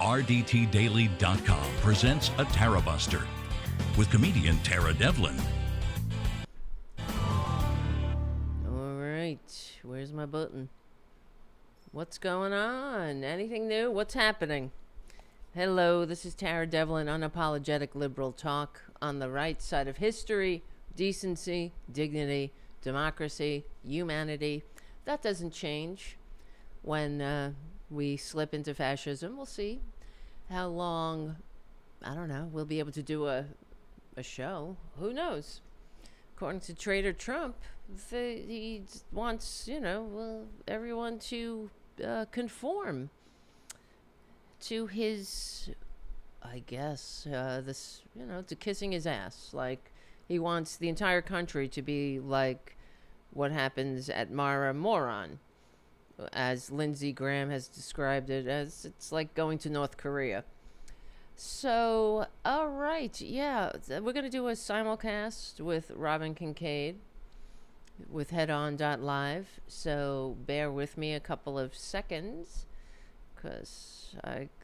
RDTDaily.com presents a Tarabuster with comedian Tara Devlin. All right, where's my button? What's going on? Anything new? What's happening? Hello, this is Tara Devlin, unapologetic liberal talk on the right side of history, decency, dignity, democracy, humanity. That doesn't change when we slip into fascism. We'll see how long, I don't know, we'll be able to do a show. Who knows? According to Traitor Trump, he wants, everyone to conform to his, I guess, to kissing his ass. Like, he wants the entire country to be like what happens at Mara Moron, as Lindsey Graham has described it as. It's like going to North Korea. So, all right, yeah, we're going to do a simulcast with Robyn Kincaid with headon.live, so bear with me a couple of seconds, because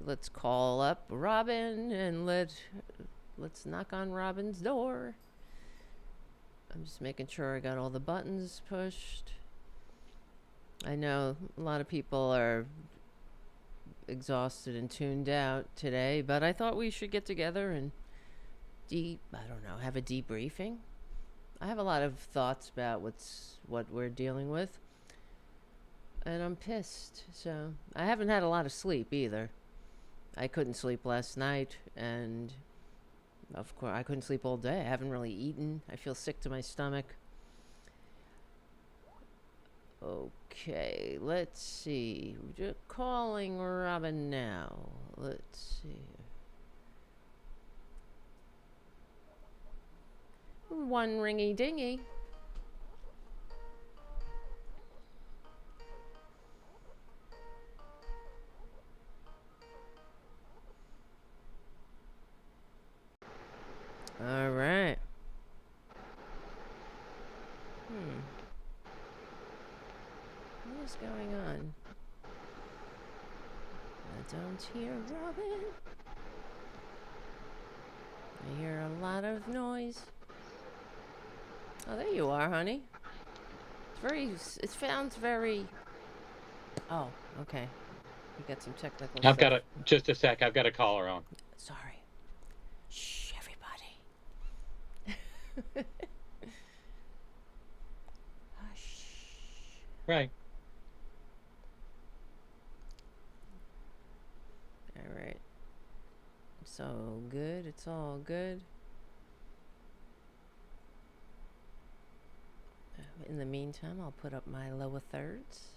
let's call up Robyn and let's knock on Robyn's door. I'm just making sure I got all the buttons pushed. I know a lot of people are exhausted and tuned out today, but I thought we should get together and have a debriefing. I have a lot of thoughts about what we're dealing with, and I'm pissed. So I haven't had a lot of sleep either. I couldn't sleep last night, and of course I couldn't sleep all day. I haven't really eaten. I feel sick to my stomach. Okay, let's see. We're just calling Robyn now. Let's see. One ringy dingy. All right. What is going on? I don't hear Robyn. I hear a lot of noise. Oh, there you are, honey. It sounds very... Oh, okay. We got some technical stuff. Just a sec, I've got a caller on. Sorry. Shh, everybody. Hush. Right. All right. So good. It's all good. In the meantime, I'll put up my lower thirds.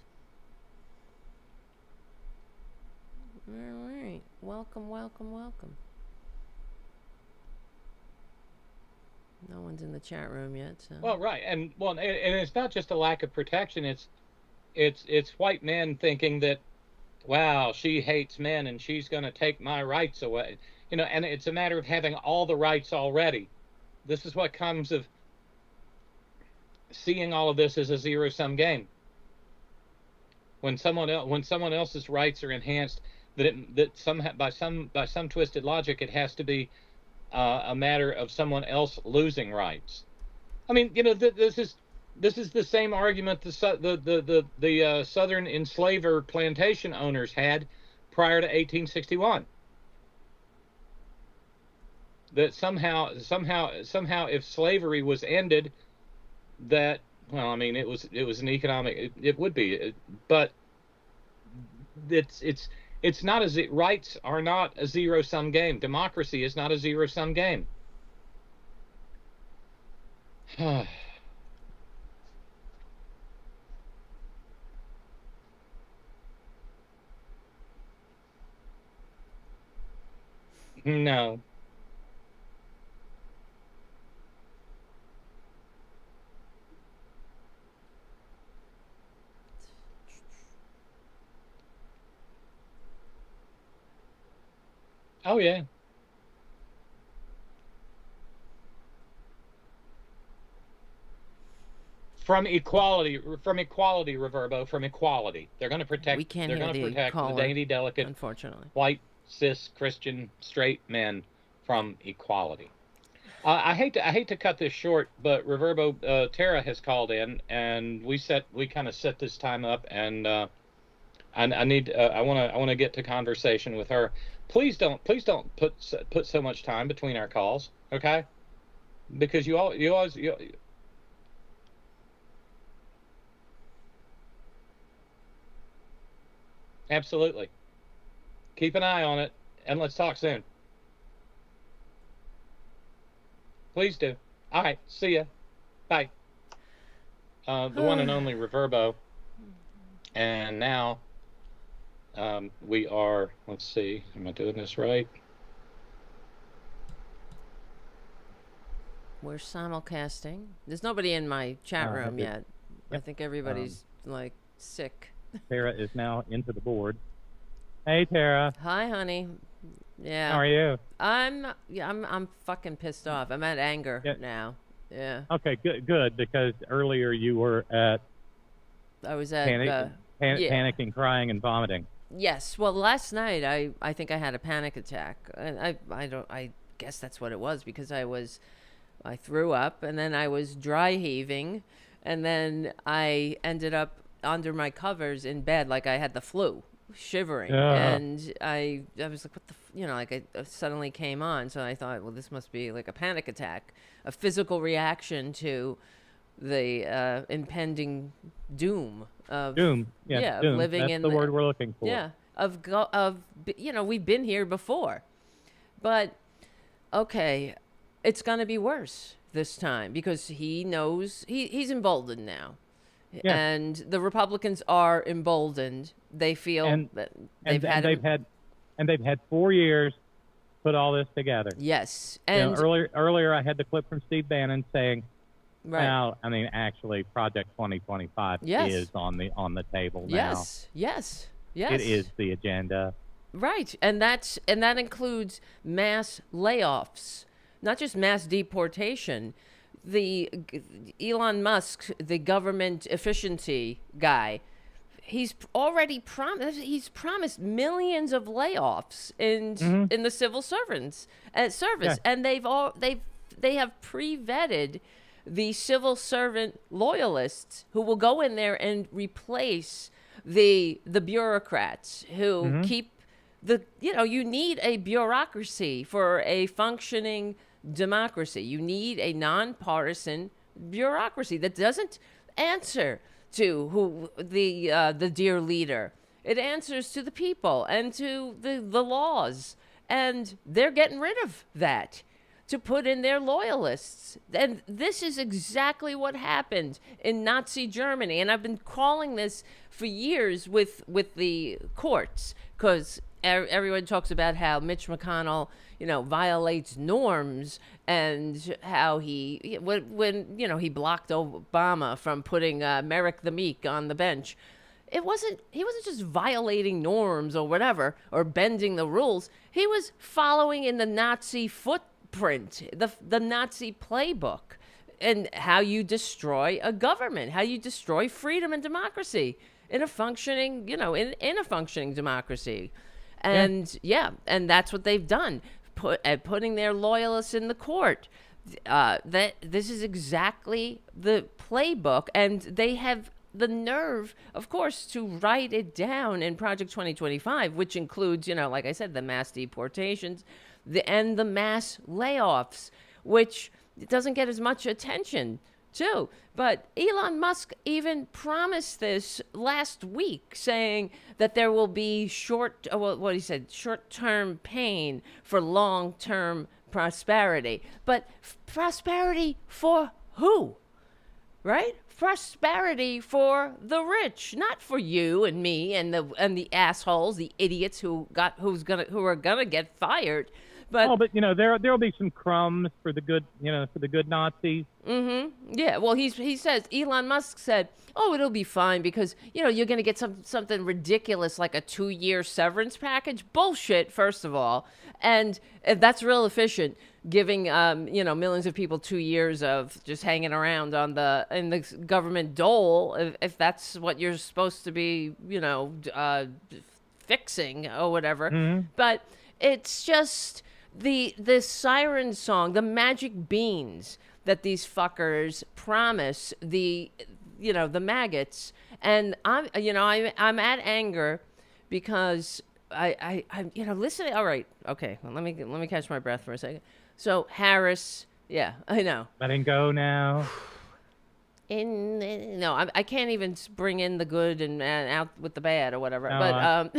All right. Welcome, welcome, welcome. No one's in the chat room yet. So. Well, right, and it's not just a lack of protection. It's white men thinking that, wow, she hates men and she's going to take my rights away. And it's a matter of having all the rights already. This is what comes of seeing all of this as a zero-sum game. When someone else's rights are enhanced, that somehow by some twisted logic, it has to be a matter of someone else losing rights. I mean, this is the same argument the Southern enslaver plantation owners had prior to 1861. That somehow, if slavery was ended, that, well, I mean, it was an economic, it would be, but it's not rights are not a zero-sum game. Democracy is not a zero-sum game. No. Oh, yeah. From equality, Reverbo, from equality. They're going to protect. We can't they're hear going to the protect caller, the dainty, delicate, unfortunately, white cis Christian straight men from equality. I hate to cut this short, but Reverbo Tara has called in, and we kind of set this time up, and I want to get to conversation with her. Please don't put so much time between our calls, okay? Because you always. Absolutely. Keep an eye on it, and let's talk soon. Please do. All right. See ya. Bye. The one and only Reverbo. And now we are, let's see, am I doing this right? We're simulcasting. There's nobody in my chat room yet. I think everybody's like sick. Tara is now into the board. Hey, Tara. Hi, honey. Yeah. How are you? I'm fucking pissed off. I'm at anger now. Yeah. Okay, good, because earlier you were at I was at panicking, crying, and vomiting. Yes. Well, last night I think I had a panic attack. And I guess that's what it was, because I threw up, and then I was dry heaving, and then I ended up under my covers in bed like I had the flu, shivering. And I was like, what the like it suddenly came on, so I thought, well, this must be like a panic attack, a physical reaction to the impending doom of doom. Doom. Living That's in the word we're looking for. Yeah, of we've been here before, but okay, it's gonna be worse this time, because he knows he's emboldened now. Yeah. And the Republicans are emboldened. They feel that they've had 4 years to put all this together. Yes. And earlier I had the clip from Steve Bannon saying, right. Well, I mean, actually, Project 2025 is on the table now. Yes. It is the agenda. Right, and that includes mass layoffs, not just mass deportation. The Elon Musk, the government efficiency guy, he's already promised millions of layoffs in the civil service, and they have pre-vetted the civil servant loyalists who will go in there and replace the bureaucrats who keep you need a bureaucracy for a functioning democracy. You need a nonpartisan bureaucracy that doesn't answer to who the dear leader. It answers to the people and to the laws, and they're getting rid of that to put in their loyalists. And this is exactly what happened in Nazi Germany. And I've been calling this for years with the courts, because everyone talks about how Mitch McConnell, violates norms, and how when he blocked Obama from putting Merrick the Meek on the bench. He wasn't just violating norms or whatever, or bending the rules. He was following in the Nazi footprint, the Nazi playbook, and how you destroy a government, how you destroy freedom and democracy in a functioning, in a functioning democracy. And and that's what they've done, putting their loyalists in the court. That this is exactly the playbook, and they have the nerve, of course, to write it down in Project 2025, which includes, like I said, the mass deportations, and the mass layoffs, which doesn't get as much attention too. But Elon Musk even promised this last week, saying that there will be short-term pain for long-term prosperity. But prosperity for who? Right? Prosperity for the rich, not for you and me and the assholes, the idiots who are gonna get fired. But there'll be some crumbs for the good, for the good Nazis. Yeah. Well, he says, Elon Musk said, "Oh, it'll be fine because you're gonna get something ridiculous like a 2-year severance package." Bullshit, first of all, and if that's real efficient, giving millions of people 2 years of just hanging around in the government dole, if that's what you're supposed to be, fixing or whatever. Mm-hmm. But it's just the siren song, the magic beans that these fuckers promise the maggots. And I'm at anger because I'm listening. All right, okay. Well, let me catch my breath for a second. So Harris, yeah, I know. Letting go now. No, I can't even bring in the good and out with the bad or whatever. No,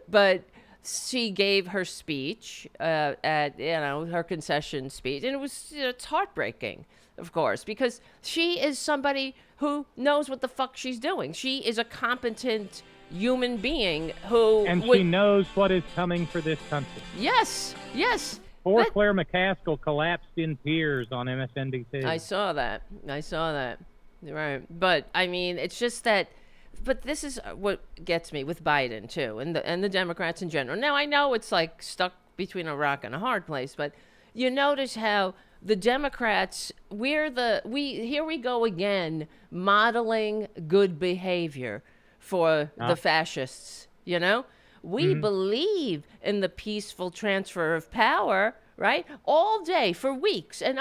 But but she gave her speech at her concession speech, and it's heartbreaking, of course, because she is somebody who knows what the fuck she's doing. She is a competent human being who she knows what is coming for this country. Yes. Poor Claire McCaskill collapsed in tears on MSNBC. I saw that. Right. But I mean, it's just that. But this is what gets me with Biden too, and the Democrats in general. Now I know it's like stuck between a rock and a hard place, but you notice how the Democrats, here we go again, modeling good behavior for the fascists. You know, we believe in the peaceful transfer of power, right? All day for weeks and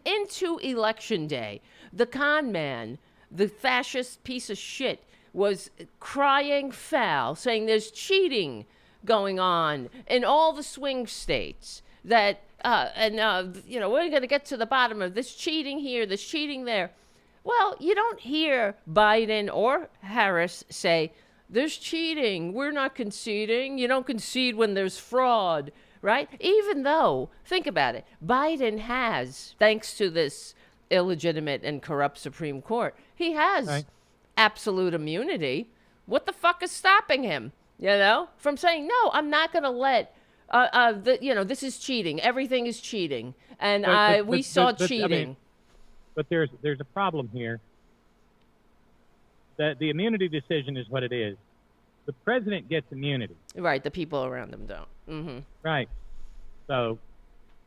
into election day. The con man, the fascist piece of shit, was crying foul, saying there's cheating going on in all the swing states. That we're going to get to the bottom of this cheating here, this cheating there. Well, you don't hear Biden or Harris say there's cheating. We're not conceding. You don't concede when there's fraud, right? Even though, think about it, Biden has, thanks to this illegitimate and corrupt Supreme Court, he has absolute immunity. What the fuck is stopping him, from saying, no, I'm not going to let, this is cheating. Everything is cheating. And we saw cheating. I mean, but there's a problem here. That the immunity decision is what it is. The president gets immunity. Right, the people around him don't. Mm-hmm. Right. So.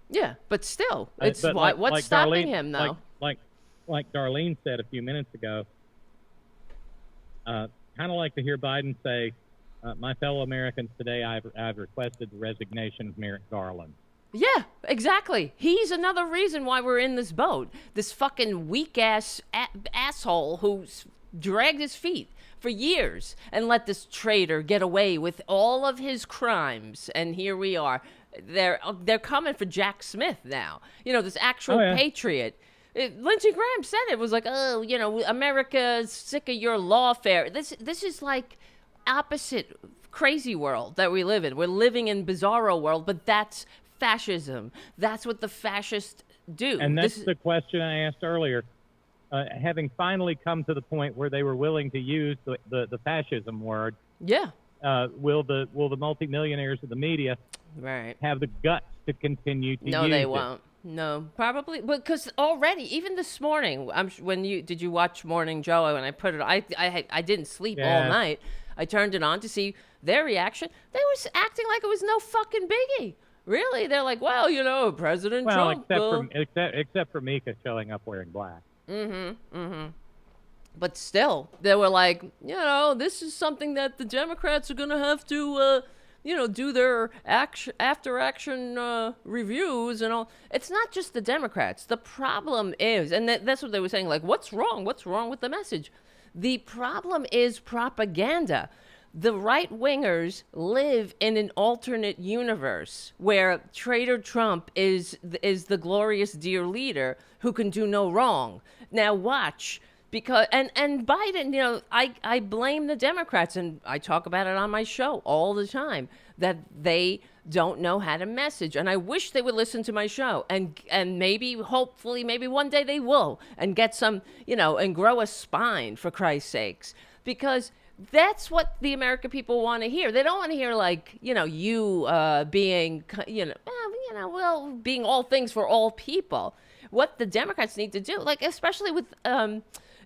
Yeah, but still, it's what's stopping him, though? Like Darlene said a few minutes ago, kind of like to hear Biden say, my fellow Americans, today I've requested the resignation of Merrick Garland. Yeah, exactly. He's another reason why we're in this boat. This fucking weak-ass asshole who's dragged his feet for years and let this traitor get away with all of his crimes. And here we are. They're coming for Jack Smith now. This actual patriot. Lindsey Graham said it was like, America's sick of your lawfare. This is like opposite crazy world that we live in. We're living in bizarro world, but that's fascism. That's what the fascists do. And that's the question I asked earlier. Having finally come to the point where they were willing to use the fascism word, will the multimillionaires of the media have the guts to continue to use it? No, they won't. No, probably because already, even this morning, did you watch Morning Joe? When I put it, I didn't sleep all night. I turned it on to see their reaction. They were acting like it was no fucking biggie. Really, they're like, well, President Trump. Except for Mika showing up wearing black. But still, they were like, this is something that the Democrats are going to have to, do their after-action reviews and all. It's not just the Democrats. The problem is, and that's what they were saying, like, what's wrong? What's wrong with the message? The problem is propaganda. The right-wingers live in an alternate universe where Traitor Trump is the glorious dear leader who can do no wrong. Now watch, because and Biden, I blame the Democrats, and I talk about it on my show all the time, that they don't know how to message. And I wish they would listen to my show, and maybe, hopefully, maybe one day they will, and get some, and grow a spine, for Christ's sakes, because that's what the American people want to hear. They don't want to hear like, you being, being all things for all people. What the Democrats need to do, like especially with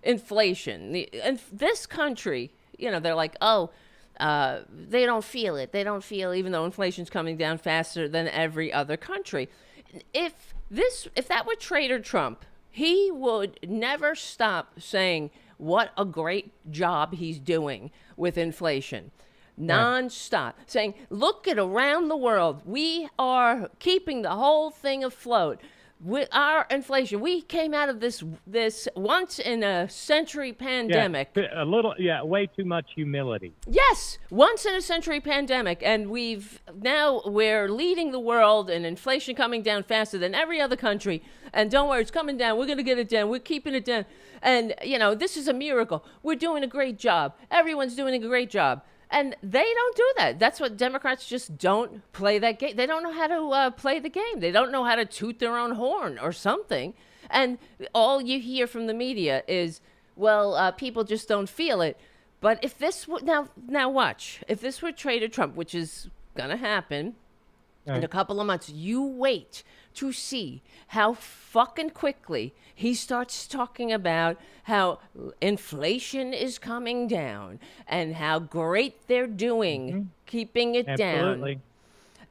inflation, and this country, they're like, they don't feel it. They don't feel, even though inflation's coming down faster than every other country. If that were Traitor Trump, he would never stop saying what a great job he's doing with inflation. nonstop, saying, look at around the world. We are keeping the whole thing afloat. Our inflation, we came out of this once in a century pandemic. Way too much humility. Yes, once in a century pandemic, and we're leading the world, and inflation coming down faster than every other country. And don't worry, it's coming down. We're going to get it down. We're keeping it down. And, this is a miracle. We're doing a great job. Everyone's doing a great job. And they don't do that. That's what Democrats just don't play that game. They don't know how to play the game. They don't know how to toot their own horn or something. And all you hear from the media is, people just don't feel it. But if this now watch, if this were Traitor Trump, which is going to happen in a couple of months, you wait to see how fucking quickly he starts talking about how inflation is coming down and how great they're doing keeping it down.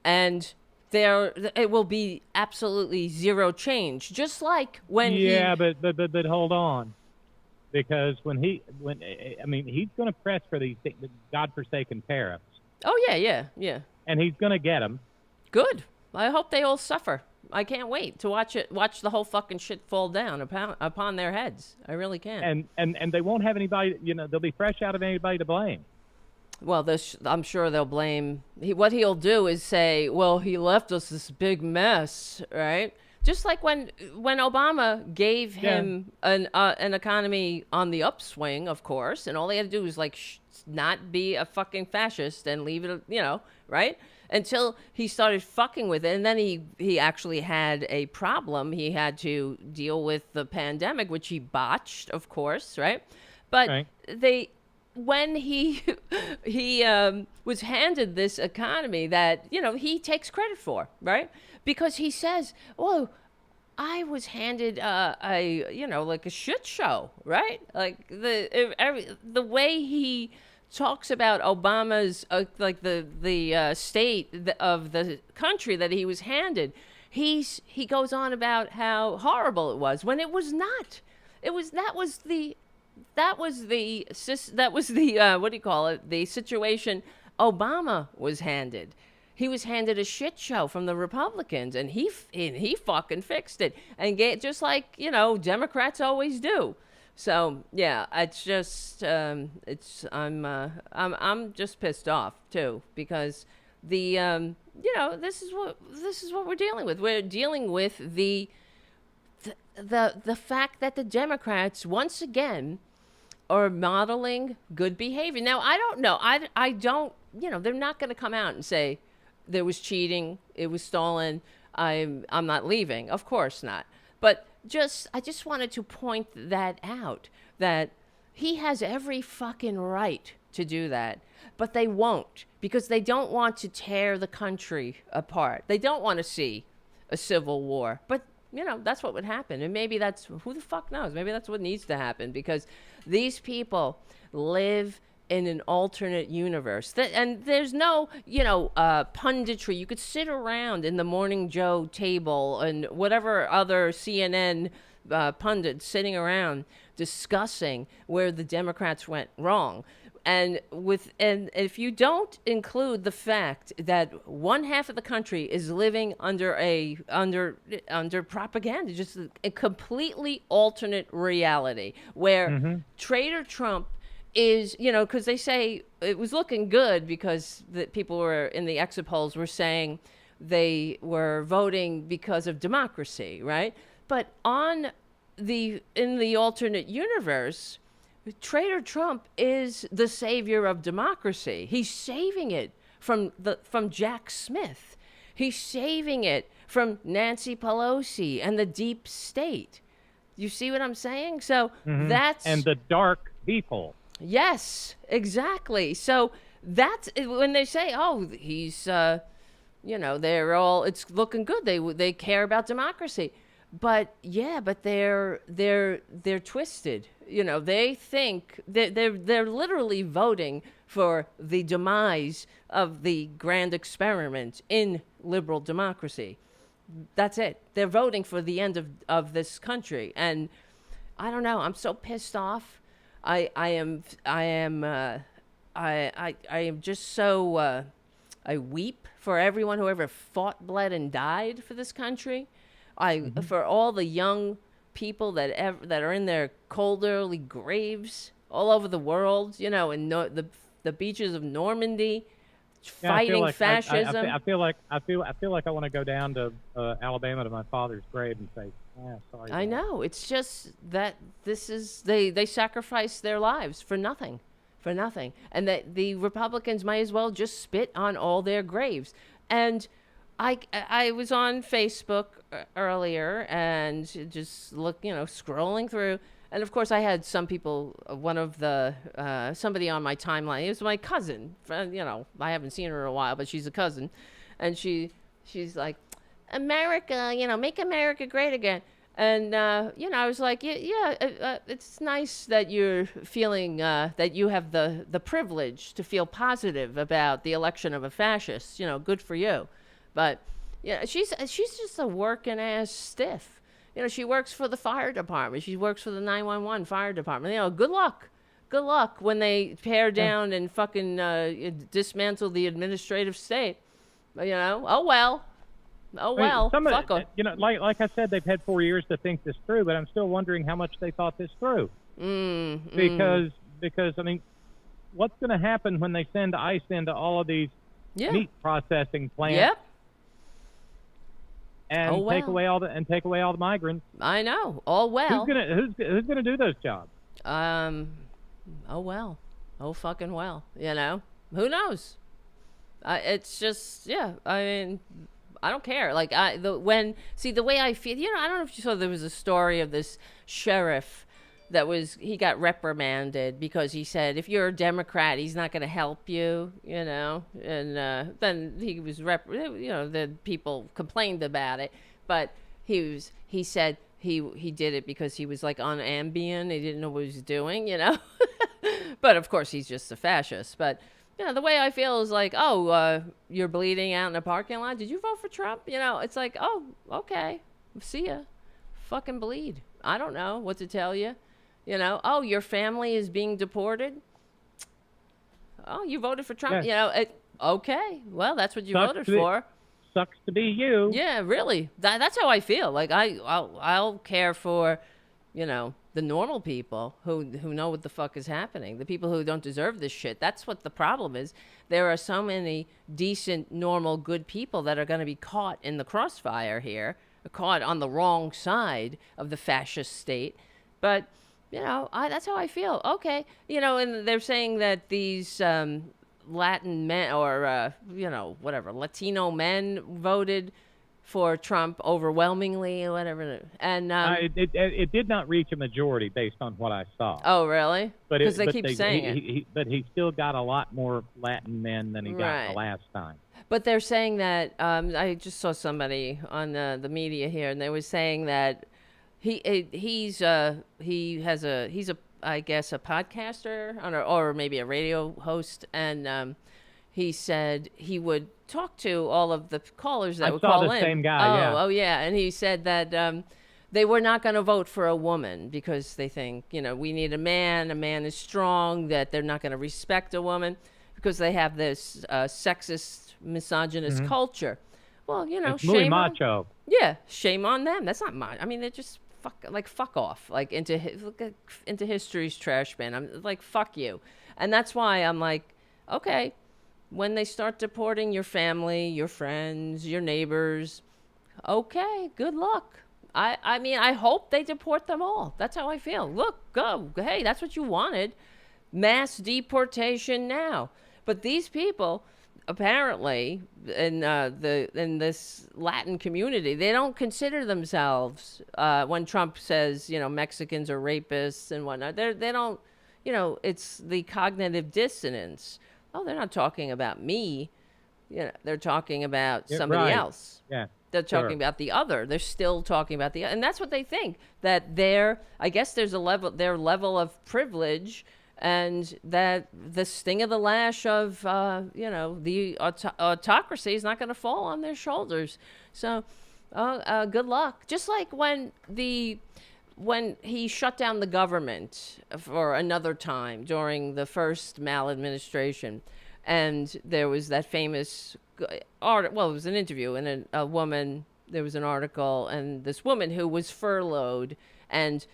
And it will be absolutely zero change, just like when but hold on, because he's going to press for these godforsaken tariffs. Oh yeah, and he's going to get them. Good. I hope they all suffer. I can't wait to watch the whole fucking shit fall down upon their heads. I really can. And they won't have anybody, they'll be fresh out of anybody to blame. Well, I'm sure they'll blame. What he'll do is say, well, he left us this big mess, right? Just like when Obama gave him an economy on the upswing, of course, and all they had to do was not be a fucking fascist and leave it, right? Until he started fucking with it. And then he actually had a problem. He had to deal with the pandemic, which he botched, of course, right? But when he was handed this economy that, he takes credit for, right? Because he says, oh, I was handed like a shit show, right? Like the way he talks about Obama's the state of the country that he was handed, he goes on about how horrible it was when it was not. That was the what do you call it? The situation Obama was handed. He was handed a shit show from the Republicans, and he fucking fixed it, and just like Democrats always do. So yeah, it's just I'm just pissed off too, because this is what we're dealing with. We're dealing with the fact that the Democrats once again are modeling good behavior. Now I don't know. I don't. They're not going to come out and say there was cheating, it was stolen, I'm not leaving. Of course not. But I just wanted to point that out, that he has every fucking right to do that, but they won't, because they don't want to tear the country apart. They don't want to see a civil war, but that's what would happen. And maybe who the fuck knows? Maybe that's what needs to happen, because these people live in an alternate universe. And there's no, punditry. You could sit around in the Morning Joe table and whatever other CNN pundits sitting around discussing where the Democrats went wrong. And if you don't include the fact that one half of the country is living under propaganda, just a completely alternate reality, where Traitor Trump is, because they say it was looking good because the people were in the exit polls were saying they were voting because of democracy, right? But in the alternate universe, Traitor Trump is the savior of democracy. He's saving it from Jack Smith. He's saving it from Nancy Pelosi and the deep state. You see what I'm saying? So and the dark people. Yes, exactly. So that's when they say, "Oh, he's, they're all. It's looking good. They care about democracy." But they're twisted. They think they're literally voting for the demise of the grand experiment in liberal democracy. That's it. They're voting for the end of this country, and I don't know. I'm so pissed off. I am I am just so I weep for everyone who ever fought, bled, and died for this country. For all the young people that are in their cold early graves all over the world, you know, in the beaches of Normandy, fighting fascism. I feel like I want to go down to Alabama to my father's grave and say, sorry. I know. It's just that they sacrificed their lives for nothing. And that the Republicans might as well just spit on all their graves. And I was on Facebook earlier and just scrolling through. And of course I had some people, somebody on my timeline, it was my cousin, I haven't seen her in a while, but she's a cousin. And she's like, America, make America great again. And, I was like, it's nice that you're feeling that you have the privilege to feel positive about the election of a fascist. Good for you. But, she's just a working ass stiff. She works for the fire department. She works for the 911 fire department. Good luck. Good luck when they tear down and fucking dismantle the administrative state. Oh, well. Oh, well, fuck them. Like I said, they've had 4 years to think this through, but I'm still wondering how much they thought this through. Because I mean, what's going to happen when they send ICE into all of these meat processing plants? Yep. And take away all the migrants. I know. All well. Who's gonna do those jobs? Oh well. Oh fucking well. Who knows? It's just I mean, I don't care. Like the way I feel. I don't know if you saw, there was a story of this sheriff he got reprimanded because he said, if you're a Democrat, he's not going to help you, and then he was the people complained about it, but he said he did it because he was like on Ambien, he didn't know what he was doing, but of course he's just a fascist. But the way I feel is like, you're bleeding out in a parking lot, did you vote for Trump? It's like, oh, okay, see ya, fucking bleed. I don't know what to tell you. Your family is being deported. Oh, you voted for Trump. Yeah. Okay. Well, that's what you voted for. Sucks to be you. Yeah, really. That's how I feel. Like I'll care for, the normal people who know what the fuck is happening. The people who don't deserve this shit. That's what the problem is. There are so many decent, normal, good people that are going to be caught in the crossfire here, caught on the wrong side of the fascist state. But that's how I feel. Okay. And they're saying that these Latin men or, Latino men voted for Trump overwhelmingly or whatever. And it did not reach a majority based on what I saw. Oh, really? Because they keep saying it. But he still got a lot more Latin men than he got the last time. But they're saying that, I just saw somebody on the media here, and they were saying that he's a I guess a podcaster or maybe a radio host, and he said he would talk to all of the callers that would call in. I saw the same guy. Oh yeah, and he said that they were not going to vote for a woman because they think we need a man. A man is strong. That they're not going to respect a woman because they have this sexist, misogynist culture. Well, it's muy macho. Shame on them. That's not my. I mean, they're just fuck off, like into history's trash bin. I'm like, fuck you. And that's why I'm like, okay, when they start deporting your family, your friends, your neighbors, okay, good luck. I mean, I hope they deport them all. That's how I feel. Look, go. Hey, that's what you wanted. Mass deportation now. But these people, apparently, in this Latin community, they don't consider themselves, when Trump says, Mexicans are rapists and whatnot, they don't, it's the cognitive dissonance. Oh, they're not talking about me. They're talking about somebody else. Yeah. They're talking about the other. They're still talking about the other. And that's what they think, that I guess their level of privilege, and that the sting of the lash of, the autocracy is not going to fall on their shoulders. So, good luck. Just like when the when he shut down the government for another time during the first maladministration, and there was that famous article, well, it was an interview, and a woman, there was an article, and this woman who was furloughed and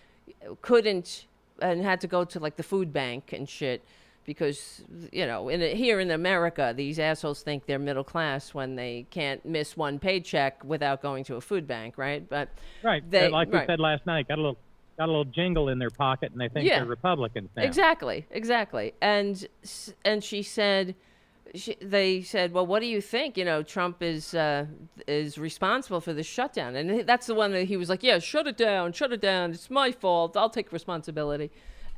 couldn't, and had to go to like the food bank and shit, because, you know, here in America, these assholes think they're middle class when they can't miss one paycheck without going to a food bank, right? But right, like we said last night, got a little jingle in their pocket, and they think they're Republicans now. Exactly. And she said, they said, well, what do you think? You know, Trump is responsible for the shutdown, and that's the one that he was like, yeah, shut it down. It's my fault. I'll take responsibility.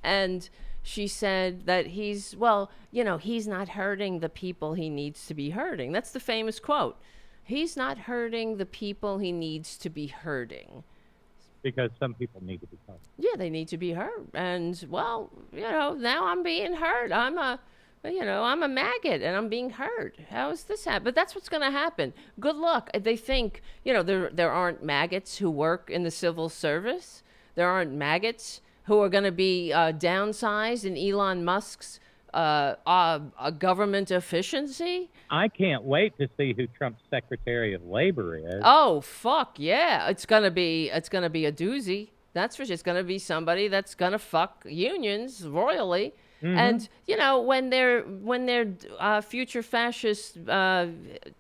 And she said that he's not hurting the people he needs to be hurting. That's the famous quote. He's not hurting the people he needs to be hurting. Because some people need to be hurt. Yeah, they need to be hurt. And, well, you know, now I'm being hurt. I'm a maggot, and I'm being hurt. How is this happen? But that's what's going to happen. Good luck. They think, you know, there aren't maggots who work in the civil service. There aren't maggots who are going to be downsized in Elon Musk's government efficiency. I can't wait to see who Trump's Secretary of Labor is. Oh, fuck yeah. It's going to be a doozy. That's for sure. It's going to be somebody that's going to fuck unions royally. Mm-hmm. And, you know, when they're future fascist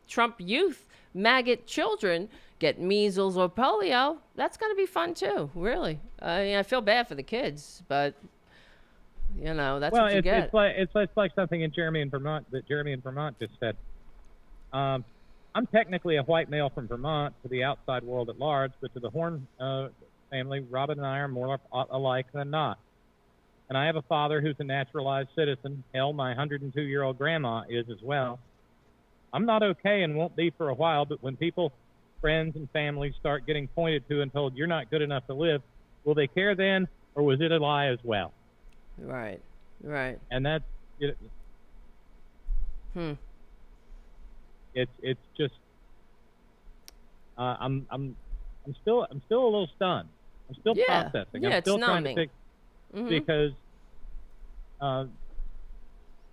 Trump youth, maggot children, get measles or polio, that's going to be fun too, really. I feel bad for the kids, but, you know, that's what you get. It's like something that Jeremy in Vermont just said. I'm technically a white male from Vermont to the outside world at large, but to the Horn family, Robyn and I are more alike than not. And I have a father who's a naturalized citizen. Hell, my 102-year-old grandma is as well. I'm not okay and won't be for a while, but when people, friends and families start getting pointed to and told you're not good enough to live, will they care then, or was it a lie as well? Right. And that's it's just I'm still a little stunned. I'm still processing. Yeah, I'm still it's trying numbing. to think because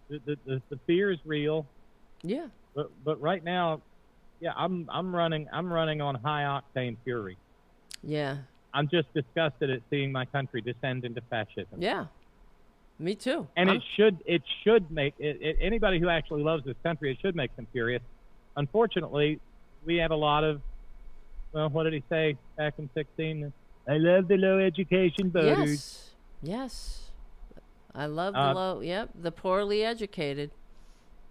the fear is real. Yeah. But right now, I'm running on high octane fury. Yeah. I'm just disgusted at seeing my country descend into fascism. Yeah. Me too. And it should make anybody who actually loves this country, it should make them furious. Unfortunately, we have a lot of, well, what did he say back in 16? I love the low education voters. Yes. I love the poorly educated.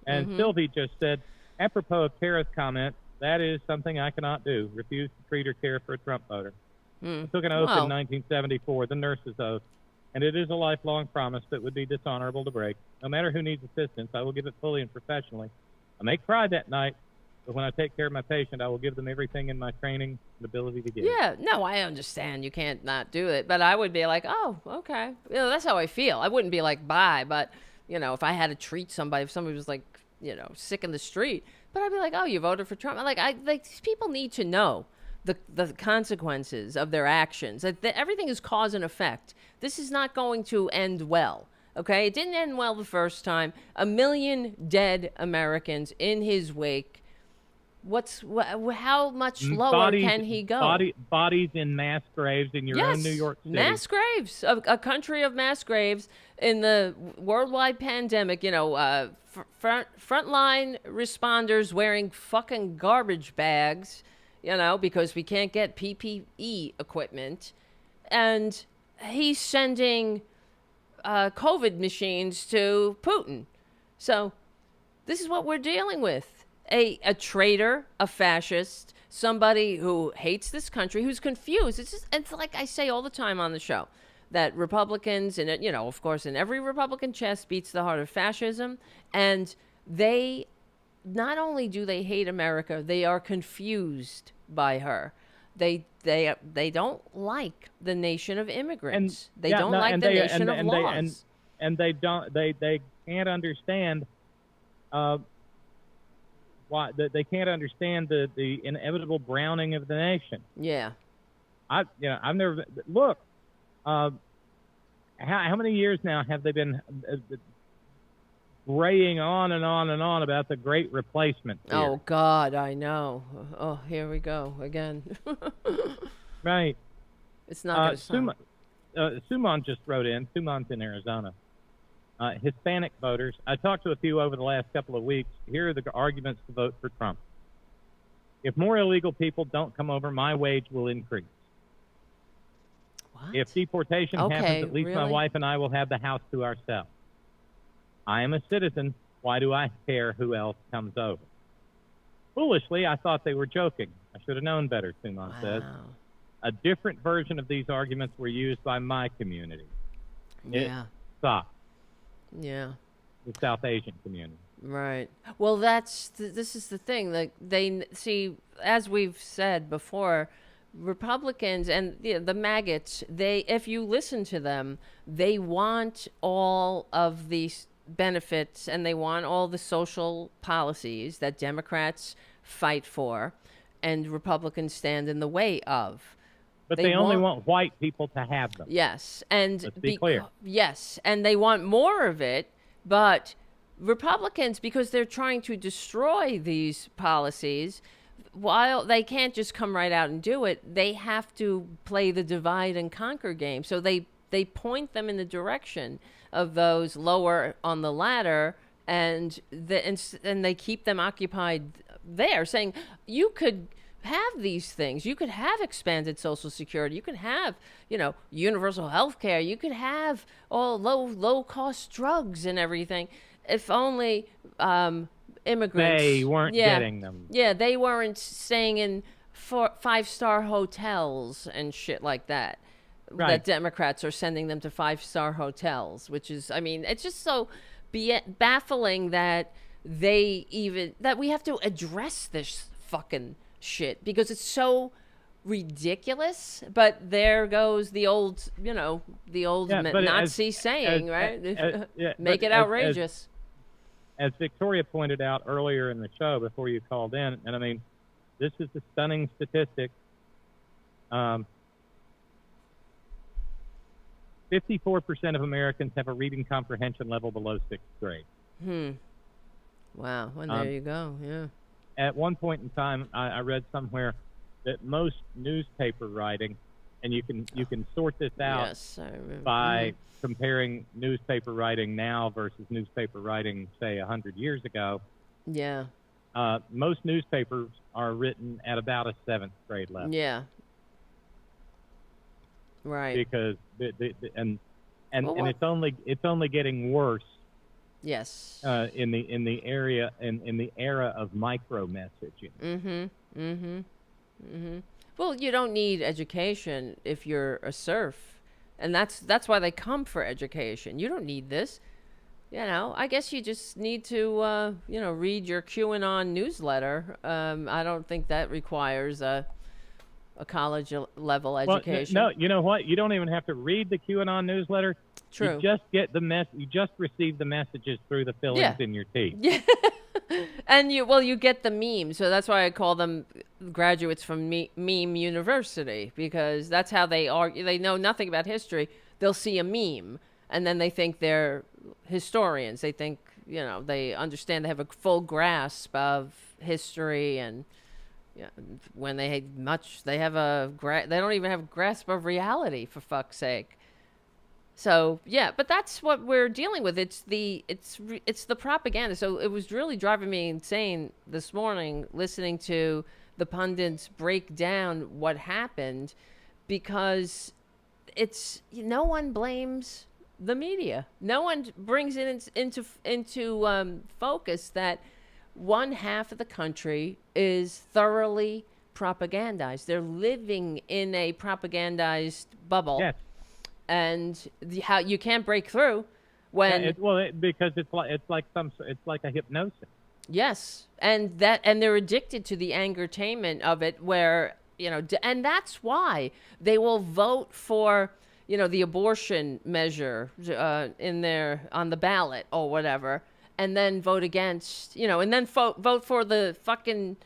And Sylvie just said, apropos of Tara's comment, that is something I cannot do. Refuse to treat or care for a Trump voter. I took an oath in 1974, the nurse's oath, and it is a lifelong promise that would be dishonorable to break. No matter who needs assistance, I will give it fully and professionally. I may cry that night, but when I take care of my patient, I will give them everything in my training and ability to give. Yeah, no, I understand. You can't not do it. But I would be like, oh, okay. You know, that's how I feel. I wouldn't be like, bye. But, you know, if I had to treat somebody, if somebody was like, you know, sick in the street, but I'd be like, oh, you voted for Trump. These people need to know the consequences of their actions. Everything is cause and effect. This is not going to end well. Okay? It didn't end well the first time. 1 million dead Americans in his wake. How much lower can he go? Bodies in mass graves in your own New York City. Mass graves, a country of mass graves in the worldwide pandemic. You know, frontline responders wearing fucking garbage bags. You know, because we can't get PPE equipment, and he's sending COVID machines to Putin. So this is what we're dealing with. A traitor, a fascist, somebody who hates this country, who's confused. It's like I say all the time on the show, that Republicans, and, you know, of course, in every Republican chest beats the heart of fascism, and they not only do they hate America, they are confused by her. They don't like the nation of immigrants. They don't like the nation of laws. They can't understand why they can't understand the inevitable browning of the nation. Yeah. I've never look. how many years now have they been braying on and on and on about the great replacement theory? Oh, God, I know. Oh, here we go again. Right. It's not going to stop. Suman just wrote in. Suman's in Arizona. Hispanic voters. I talked to a few over the last couple of weeks. Here are the arguments to vote for Trump. If more illegal people don't come over, my wage will increase. What? If deportation happens, at least my wife and I will have the house to ourselves. I am a citizen. Why do I care who else comes over? Foolishly, I thought they were joking. I should have known better, Suman says. A different version of these arguments were used by my community. Yeah. It sucks. Yeah. The South Asian community. Right. Well, this is the thing. Like, they see, as we've said before, Republicans and the maggots, if you listen to them, they want all of these benefits and they want all the social policies that Democrats fight for and Republicans stand in the way of. But they only want white people to have them. Yes. And let's be clear. Yes. And they want more of it, but Republicans, because they're trying to destroy these policies, while they can't just come right out and do it, they have to play the divide and conquer game. So they point them in the direction of those lower on the ladder, and they keep them occupied there, saying, you could have these things. You could have expanded Social Security. You could have, universal health care. You could have all low-cost drugs and everything. If only immigrants... They weren't getting them. Yeah, they weren't staying in 5-star hotels and shit like that. Right. That Democrats are sending them to 5-star hotels, which is, it's just so baffling that that we have to address this fucking shit because it's so ridiculous. But there goes the old, Nazi saying, right? Make it outrageous. As Victoria pointed out earlier in the show before you called in, and this is a stunning statistic. 54% of Americans have a reading comprehension level below 6th grade. Wow. Well, there you go. Yeah. At one point in time, I read somewhere that most newspaper writing, and you can sort this out by comparing newspaper writing now versus newspaper writing, say, 100 years ago. Yeah. Most newspapers are written at about a 7th grade level. Yeah. Right. Because and it's only getting worse. Yes. In the era of micro messaging. Well, you don't need education if you're a serf, and that's why they come for education. You don't need this. I guess you just need to read your QAnon newsletter. I don't think that requires a college level education. No, you know what? You don't even have to read the QAnon newsletter. True. You just get you just receive the messages through the fillings in your teeth. Yeah. And you get the meme. So that's why I call them graduates from meme university, because that's how they argue. They know nothing about history. They'll see a meme and then they think they're historians. They think, they understand, they have a full grasp of history, and when they don't even have a grasp of reality, for fuck's sake. So but that's what we're dealing with. It's the propaganda. So it was really driving me insane this morning listening to the pundits break down what happened, because no one blames the media. No one brings it into focus that one half of the country is thoroughly propagandized. They're living in a propagandized bubble. Yes. And how you can't break through when because it's like a hypnosis. Yes, and they're addicted to the angertainment of it, where and that's why they will vote for the abortion measure on the ballot or whatever, and then vote against and then vote for the fucking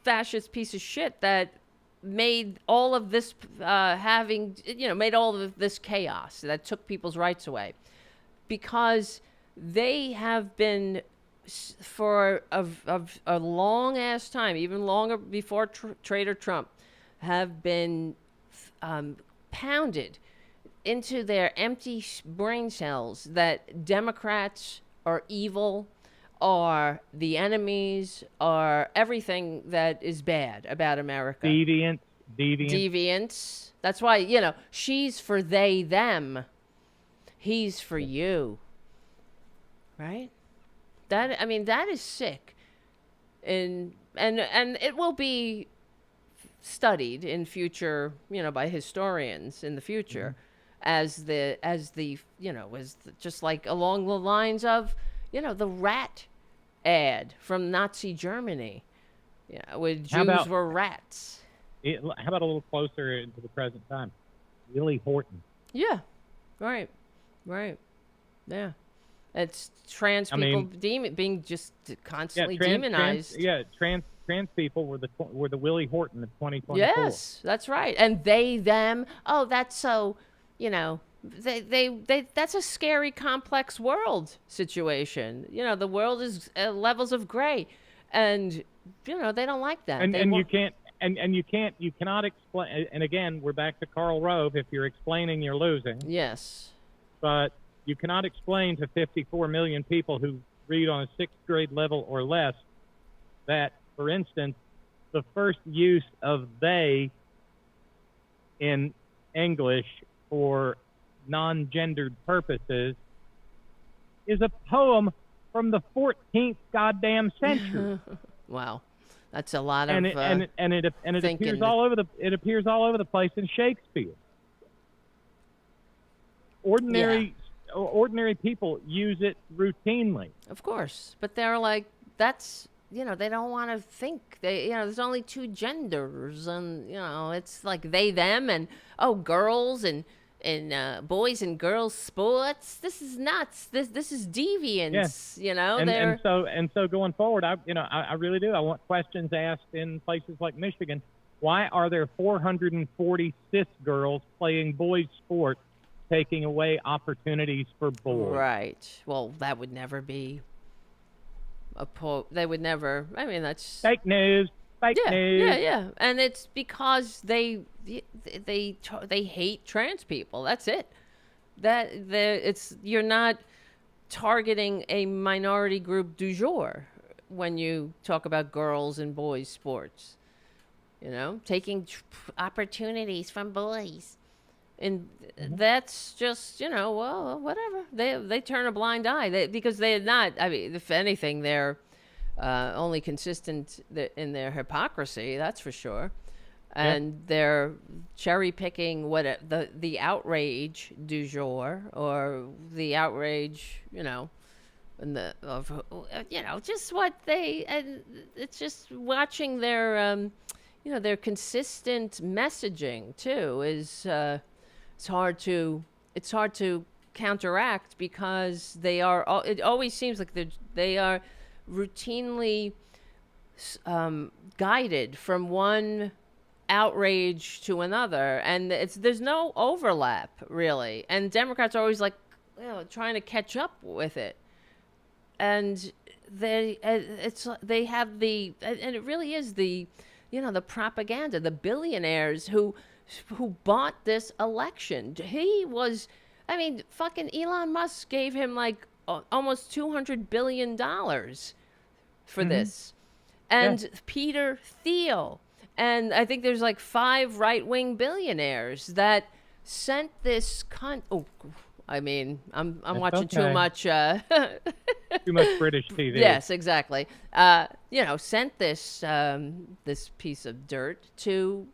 fascist piece of shit that made all of this made all of this chaos that took people's rights away, because they have been for a long ass time, even longer before Traitor Trump, have been pounded into their empty brain cells that Democrats are evil, are the enemies, are everything that is bad about America. Deviants. That's why, she's for they, them. He's for you. Right? That is sick. And it will be studied in future, by historians in the future, as just like along the lines of, the rat ad from Nazi Germany, where Jews were rats. How about a little closer into the present time? Willie Horton. Yeah, right, yeah. It's trans people being just constantly demonized. Trans people were the Willie Horton of 2024. Yes, that's right. And they, them. Oh, that's so. They that's a scary, complex world situation. The world is levels of gray, and they don't like that. You cannot explain. And again, we're back to Karl Rove. If you're explaining, you're losing. Yes. But you cannot explain to 54 million people who read on a sixth grade level or less that, for instance, the first use of they in English for non-gendered purposes is a poem from the 14th goddamn century. Wow, that's a lot of it appears all over the place in Shakespeare. Ordinary people use it routinely. Of course, but they're like, that's, they don't want to think. There's only two genders, and it's like they, them, and girls and boys and girls sports. This is nuts. This is deviance. Yeah. And so going forward, I really do. I want questions asked in places like Michigan. Why are there 440 cis girls playing boys sports, taking away opportunities for boys? Right. Well, that would never be they would never. That's fake news. Fake news. Yeah. And it's because they hate trans people. That's it. You're not targeting a minority group du jour when you talk about girls and boys sports. Taking opportunities from boys. And that's just, well, whatever. They turn a blind eye because they're not. If anything, they're only consistent in their hypocrisy. That's for sure. And they're cherry picking the outrage du jour, or the outrage, just what they. And it's just watching their, their consistent messaging too is. It's hard to counteract, because they are. It always seems like they are routinely guided from one outrage to another, and there's no overlap really. And Democrats are always like, trying to catch up with it, and they have the, and it really is the, the propaganda, the billionaires who bought this election. He was, fucking Elon Musk gave him like almost $200 billion for this. And Peter Thiel. And I think there's like 5 right-wing billionaires that sent this I'm watching too much too much British TV. Yes, exactly. Sent this this piece of dirt to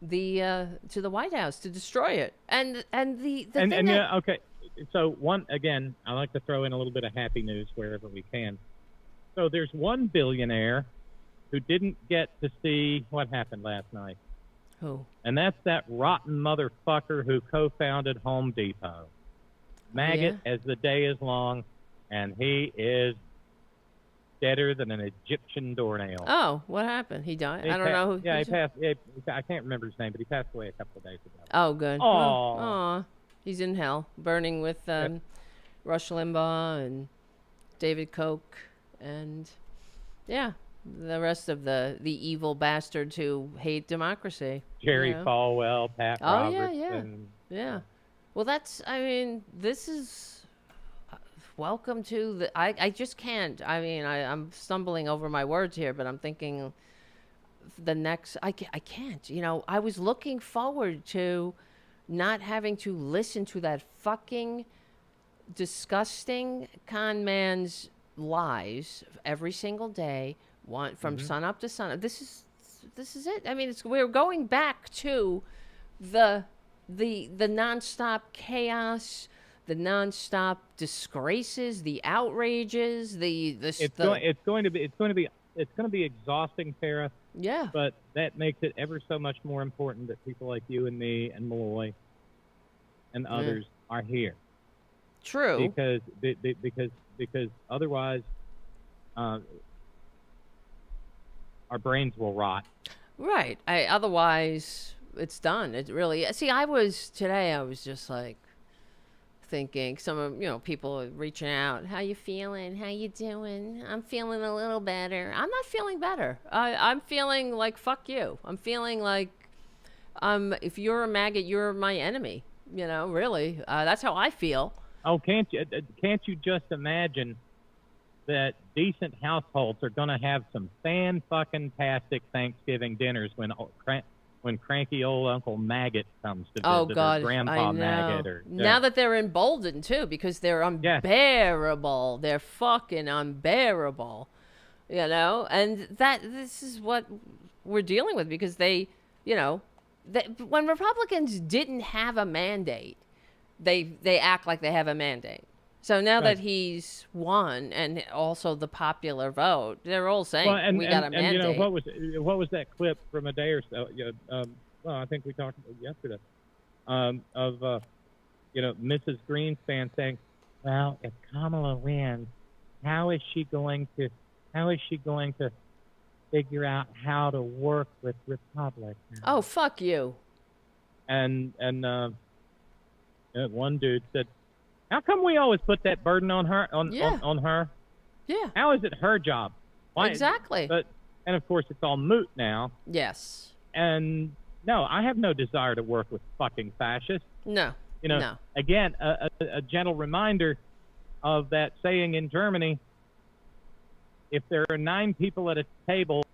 the White House to destroy it. Okay. So I like to throw in a little bit of happy news wherever we can. So there's one billionaire who didn't get to see what happened last night. Who? And that's that rotten motherfucker who co-founded Home Depot. Maggot as the day is long, and he is deader than an Egyptian doornail. Oh, what happened? He died? I don't know. Yeah, he passed. I can't remember his name, but he passed away a couple of days ago. Oh, good. Aw. He's in hell, burning with Rush Limbaugh and David Koch and, yeah, the rest of the evil bastards who hate democracy. Jerry Falwell, Pat Roberts. Yeah. Well, this is... Welcome to the... I just can't. I'm stumbling over my words here, but I'm thinking the next... I can't. I was looking forward to not having to listen to that fucking disgusting con man's lies every single day, from sun up to sun up. This is it. We're going back to the nonstop chaos, the nonstop disgraces, the outrages, It's going to be exhausting, Tara. Yeah. But that makes it ever so much more important that people like you and me and Malloy and others are here. True. Because otherwise, our brains will rot. Right. Otherwise, it's done. It really. See, I was just like thinking. Some of people reaching out. How you feeling? How you doing? I'm feeling a little better. I'm not feeling better. I'm feeling like fuck you. I'm feeling like if you're a maggot, you're my enemy. Really. That's how I feel. Oh, can't you just imagine that decent households are going to have some fan-fucking-tastic Thanksgiving dinners when cranky old Uncle Maggot comes to visit, or Grandpa Maggot. Now that they're emboldened, too, because they're unbearable. They're fucking unbearable, And this is what we're dealing with, because they, when Republicans didn't have a mandate, they act like they have a mandate. So now that he's won, and also the popular vote, they're all saying we got a mandate. And what was that clip from a day or so? I think we talked about it yesterday. Of Mrs. Greenspan saying, "Well, if Kamala wins, how is she going to figure out how to work with Republicans?" Oh, fuck you. And one dude said, "How come we always put that burden on her? On her? Yeah. How is it her job?" Why? Exactly. And of course, it's all moot now. Yes. And no, I have no desire to work with fucking fascists. No. No. Again, a gentle reminder of that saying in Germany: if there are 9 people at a table,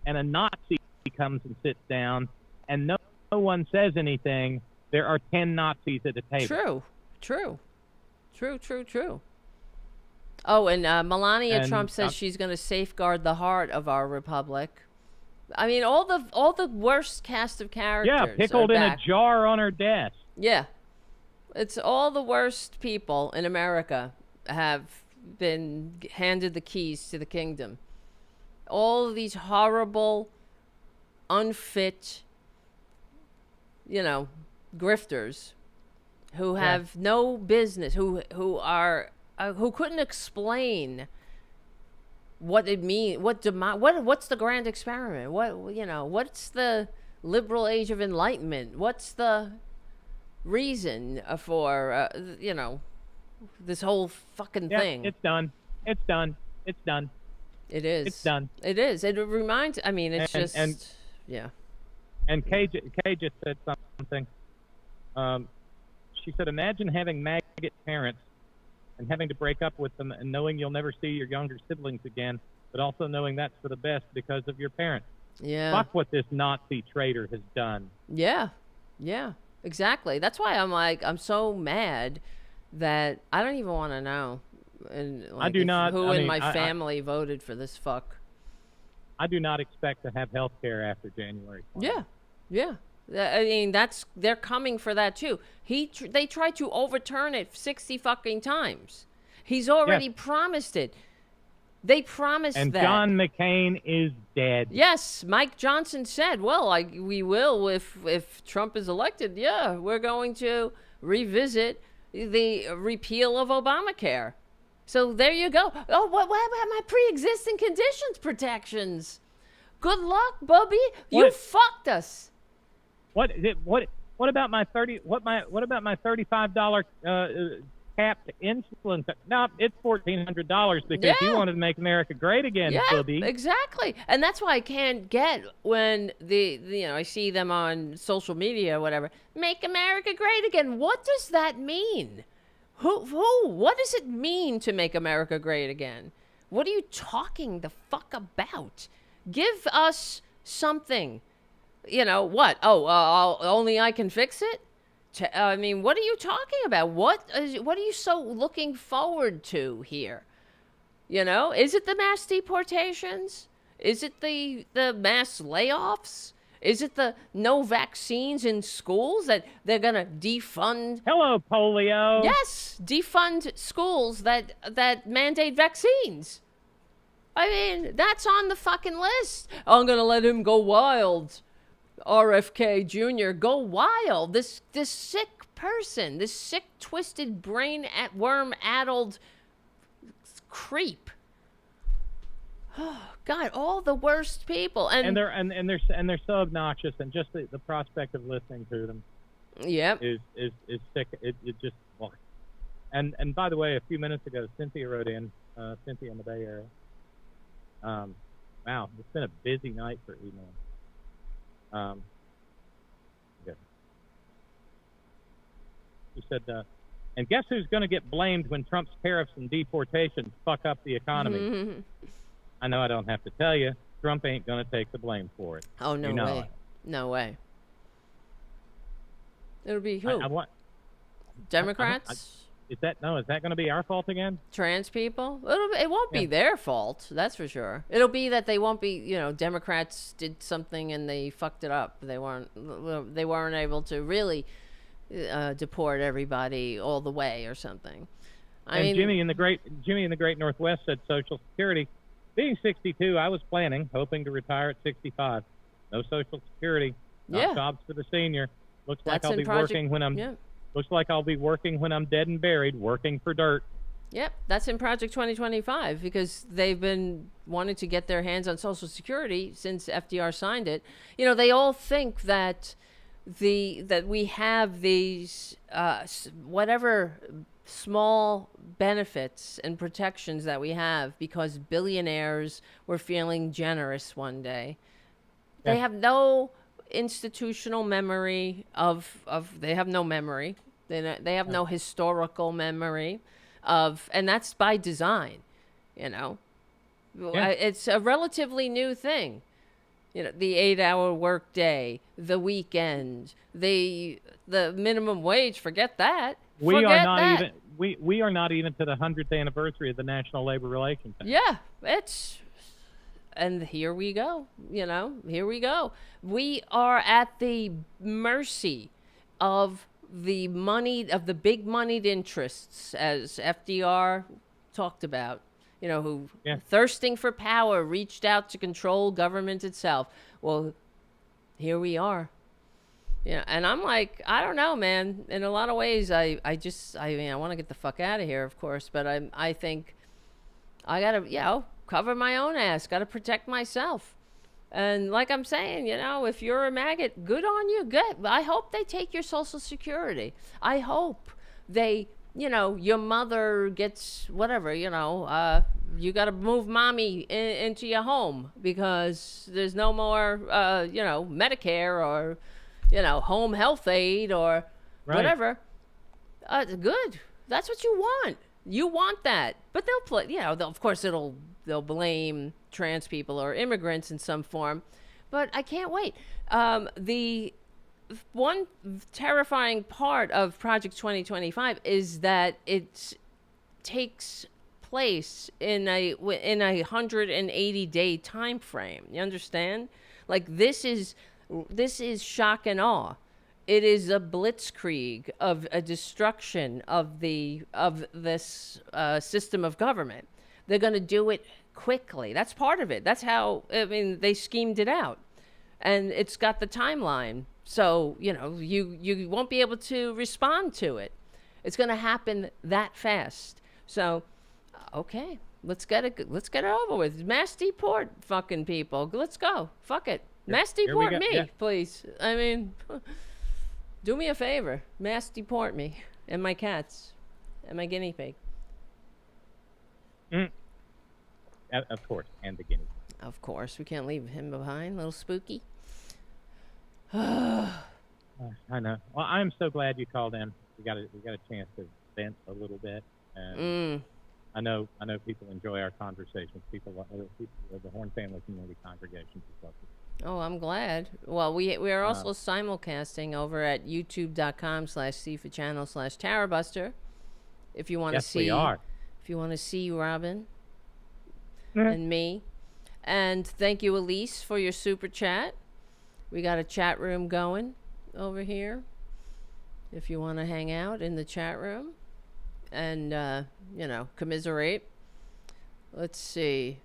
and a Nazi comes and sits down, and no one says anything, there are 10 Nazis at the table. True. Oh, and Melania Trump says she's going to safeguard the heart of our republic. All the worst cast of characters. Yeah, pickled in a jar on her desk. Yeah, it's all the worst people in America have been handed the keys to the kingdom. All of these horrible, unfit, grifters who have no business, who couldn't explain what it means, what's the grand experiment, what's the liberal age of enlightenment, what's the reason for this whole fucking thing. It's done. It is. It's done. It is. It reminds. And Kay just said something. She said, "Imagine having maggot parents and having to break up with them, and knowing you'll never see your younger siblings again, but also knowing that's for the best because of your parents." Yeah. Fuck what this Nazi traitor has done. Yeah. Exactly. That's why I'm so mad that I don't even want to know. And I do not. Who in my family voted for this fuck? I do not expect to have health care after January 20th. Yeah. They're coming for that too. They tried to overturn it 60 fucking times. He's already promised it. They promised and that. And John McCain is dead. Yes, Mike Johnson said, "Well, we will if Trump is elected. Yeah, we're going to revisit the repeal of Obamacare." So there you go. Oh, what about my pre-existing conditions protections? Good luck, Bubby. You fucked us. What about my $35 capped insulin? No, it's $1,400 because you wanted to make America great again, Bubby. Exactly. And that's why I can't get when I see them on social media or whatever. Make America great again. What does that mean? Who? What does it mean to make America great again? What are you talking the fuck about? Give us something. What? Only I can fix it? I mean, what are you talking about? What are you so looking forward to here? Is it the mass deportations? Is it the mass layoffs? Is it the no vaccines in schools that they're going to defund? Hello, polio. Yes, defund schools that mandate vaccines. I mean, that's on the fucking list. I'm going to let him go wild. RFK Jr., go wild. This sick person, this sick, twisted brain worm-addled creep. Oh, God, all the worst people. And they're so obnoxious, and just the prospect of listening to them is sick. It just, well. And by the way, a few minutes ago, Cynthia wrote in, Cynthia in the Bay Area. Wow, it's been a busy night for email. Good. She said, and guess who's going to get blamed when Trump's tariffs and deportations fuck up the economy? Mm-hmm. I know I don't have to tell you. Trump ain't going to take the blame for it. Oh, no way. No way. It'll be who? Democrats? Is that going to be our fault again? Trans people? It won't be their fault, that's for sure. It'll be that they won't be, Democrats did something and they fucked it up. They weren't able to really deport everybody all the way or something. I mean, Jimmy in the Great Northwest said Social Security. Being 62, I was hoping to retire at 65. No Social Security, not jobs for the senior. Looks like I'll be working when I'm. Yeah. Looks like I'll be working when I'm dead and buried, working for dirt. Yep, that's in Project 2025 because they've been wanting to get their hands on Social Security since FDR signed it. They all think that we have these whatever small benefits and protections that we have because billionaires were feeling generous one day. They have no institutional memory they have no memory. They have no historical memory and that's by design, It's a relatively new thing. The 8-hour work day, the weekend, the minimum wage, forget that. We are not even to the 100th anniversary of the National Labor Relations Act. Yeah, and here we go, here we go. We are at the mercy of the big moneyed interests, as FDR talked about, who thirsting for power reached out to control government itself. Well, here we are. And I'm like, I don't know, man. In a lot of ways, I want to get the fuck out of here, of course, but I think I gotta, cover my own ass, gotta protect myself. And like I'm saying, if you're a maggot, good on you. Good. I hope they take your Social Security. I hope they, your mother gets whatever, you got to move mommy into your home because there's no more, Medicare or, home health aid or whatever. Good. That's what you want. You want that. But they'll play, of course they'll blame trans people or immigrants in some form. But I can't wait. The one terrifying part of Project 2025 is that it takes place in a 180-day time frame. You understand? Like this is shock and awe. It is a blitzkrieg of a destruction of this system of government. They're going to do it quickly. That's part of it. That's how, they schemed it out. And it's got the timeline. So, you won't be able to respond to it. It's going to happen that fast. So Okay, let's get it over with. Mass deport fucking people. Let's go. Fuck it. Mass deport me, please. I mean, do me a favor. Mass deport me and my cats and my guinea pig. Of course, and the guinea pig. Of course, we can't leave him behind. Little Spooky. I know. Well, I'm so glad you called in. We got a chance to vent a little bit, and I know people enjoy our conversations. People the Horn Family Community Congregation. Oh, I'm glad. Well, we are also simulcasting over at youtube.com/cfachannel/Tarabuster. If you want to see, we are. If you want to see Robyn and me, and thank you, Elise, for your super chat. We got a chat room going over here. If you want to hang out in the chat room and commiserate. Let's see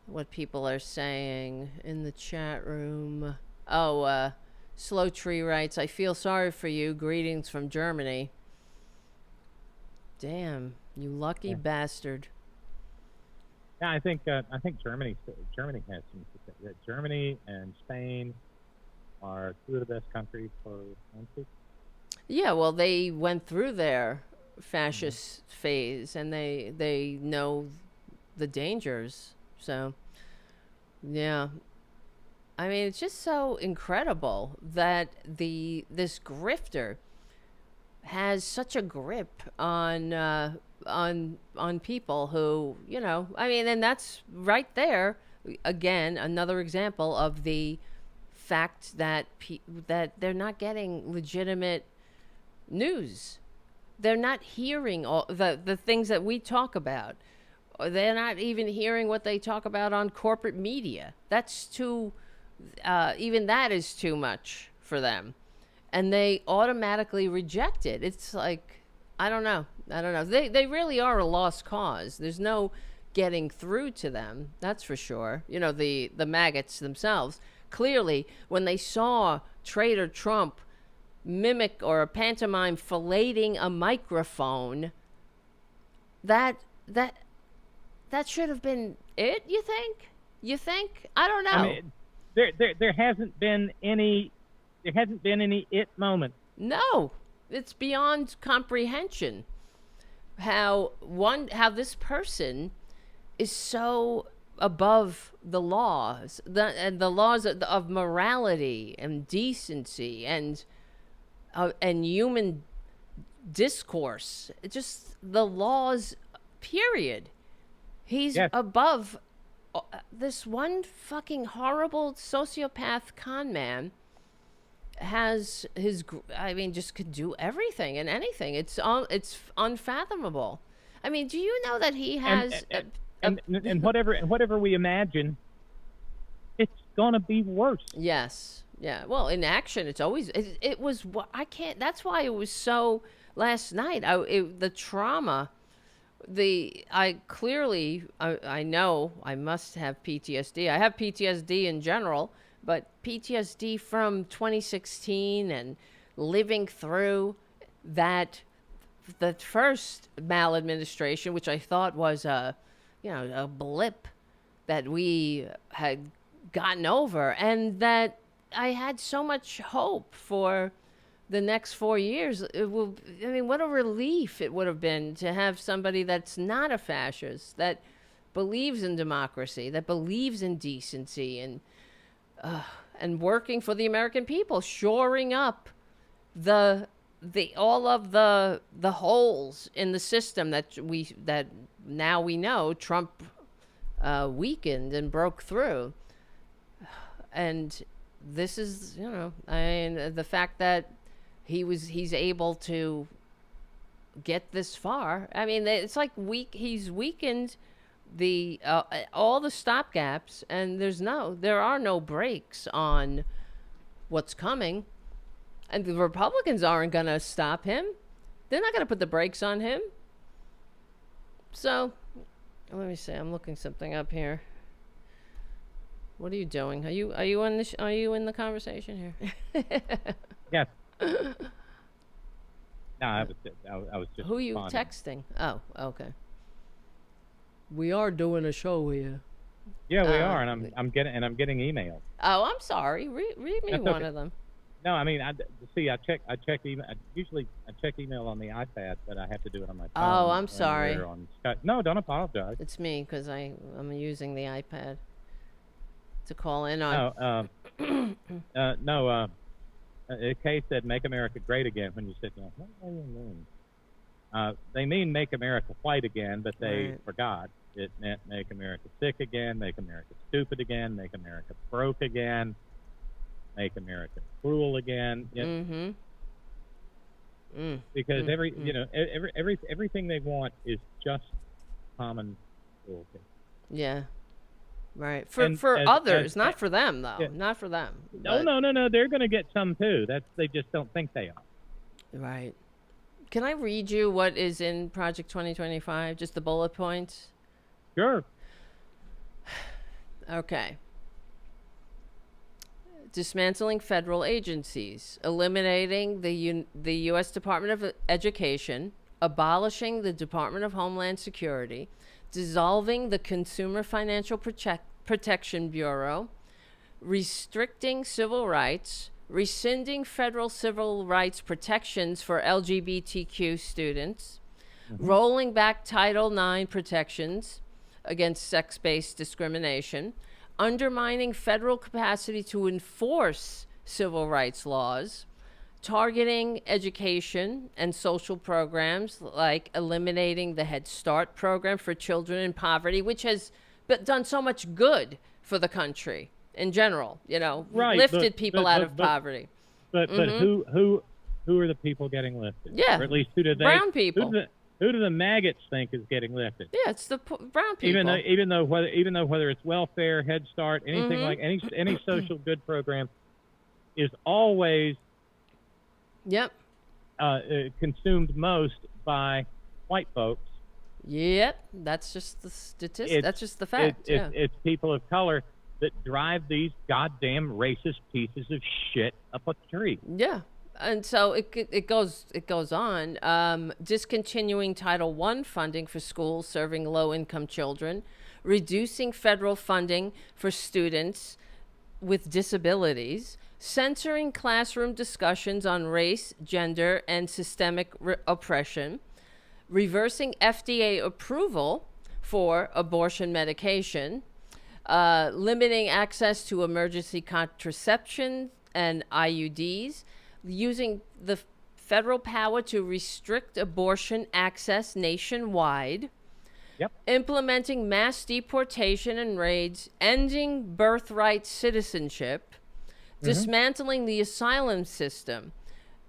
what people are saying in the chat room. Oh, Slow Tree writes, I feel sorry for you. Greetings from Germany. Damn, you lucky bastard. Yeah, I think Germany has some success. Germany and Spain are two of the best countries for countries. Yeah, well, they went through their fascist phase, and they know the dangers. So, yeah. I mean, it's just so incredible that this grifter has such a grip on people who, I mean, and that's right there again another example of the fact that that they're not getting legitimate news. They're not hearing all the things that we talk about. They're not even hearing what they talk about on corporate media. That's too even that is too much for them. And they automatically reject it. It's like, I don't know. They really are a lost cause. There's no getting through to them. That's for sure. The maggots themselves. Clearly, when they saw Traitor Trump mimic or a pantomime filleting a microphone, that should have been it, you think? I don't know. I mean, there hasn't been any it moment. No, it's beyond comprehension. How this person is so above the laws, the laws of morality and decency and human discourse. It's just the laws, period. He's above this one fucking horrible sociopath con man. Has his, I mean, just could do everything and anything. It's unfathomable. I mean, do you know that he has and whatever we imagine, it's gonna be worse. Yes, yeah. Well, in action, it's always it was. I can't. That's why it was so. Last night, the trauma. I know I must have PTSD. I have PTSD in general. But PTSD from 2016 and living through that, the first maladministration, which I thought was a blip that we had gotten over, and that I had so much hope for the next 4 years. What a relief it would have been to have somebody that's not a fascist, that believes in democracy, that believes in decency and working for the American people, shoring up all of the holes in the system that now we know Trump weakened and broke through. And this is, the fact that he's able to get this far. I mean, it's like he's weakened all the stopgaps, and there are no brakes on what's coming, and the Republicans aren't gonna stop him. They're not gonna put the brakes on him. So let me see, I'm looking something up here. What are you doing? Are you in the conversation here? Yes. No, I was just who are you texting? Oh, okay. We are doing a show here. Yeah, we are, and I'm getting emails. Oh, I'm sorry. Read me That's one okay. of them. No, I mean, I check email. Usually, I check email on the iPad, but I have to do it on my phone. Oh, I'm sorry. On Skype. No, don't apologize. It's me because I'm using the iPad to call in on. No, Kay said, "Make America Great Again." When you sit down, what do you mean? They mean "Make America White Again," but they forgot it meant "Make America Sick Again," "Make America Stupid Again," "Make America Broke Again," "Make America Cruel Again." Mm-hmm. Because everything they want is just common cruelty. Yeah. Right. For others, not for them though. Yeah. Not for them. No. They're going to get some too. They just don't think they are. Right. Can I read you what is in Project 2025? Just the bullet points. Sure. Okay. Dismantling federal agencies, eliminating the U.S. Department of Education, abolishing the Department of Homeland Security, dissolving the Consumer Financial Protection Bureau, restricting civil rights, rescinding federal civil rights protections for LGBTQ students, rolling back Title IX protections against sex-based discrimination, undermining federal capacity to enforce civil rights laws, targeting education and social programs like eliminating the Head Start program for children in poverty, which has done so much good for the country in general, lifted people out of poverty. But who are the people getting lifted? Yeah, or at least who do they? Brown people. Who do the maggots think is getting lifted? Yeah, it's the brown people. Even though whether it's welfare, Head Start, anything like any social good program, is always consumed most by white folks. Yep, that's just the statistic. That's just the fact. It's people of color that drive these goddamn racist pieces of shit up a tree. Yeah. And so it goes on. Discontinuing Title I funding for schools serving low-income children, reducing federal funding for students with disabilities, censoring classroom discussions on race, gender, and systemic oppression, reversing FDA approval for abortion medication, limiting access to emergency contraception and IUDs, using the federal power to restrict abortion access nationwide, implementing mass deportation and raids, ending birthright citizenship, dismantling the asylum system,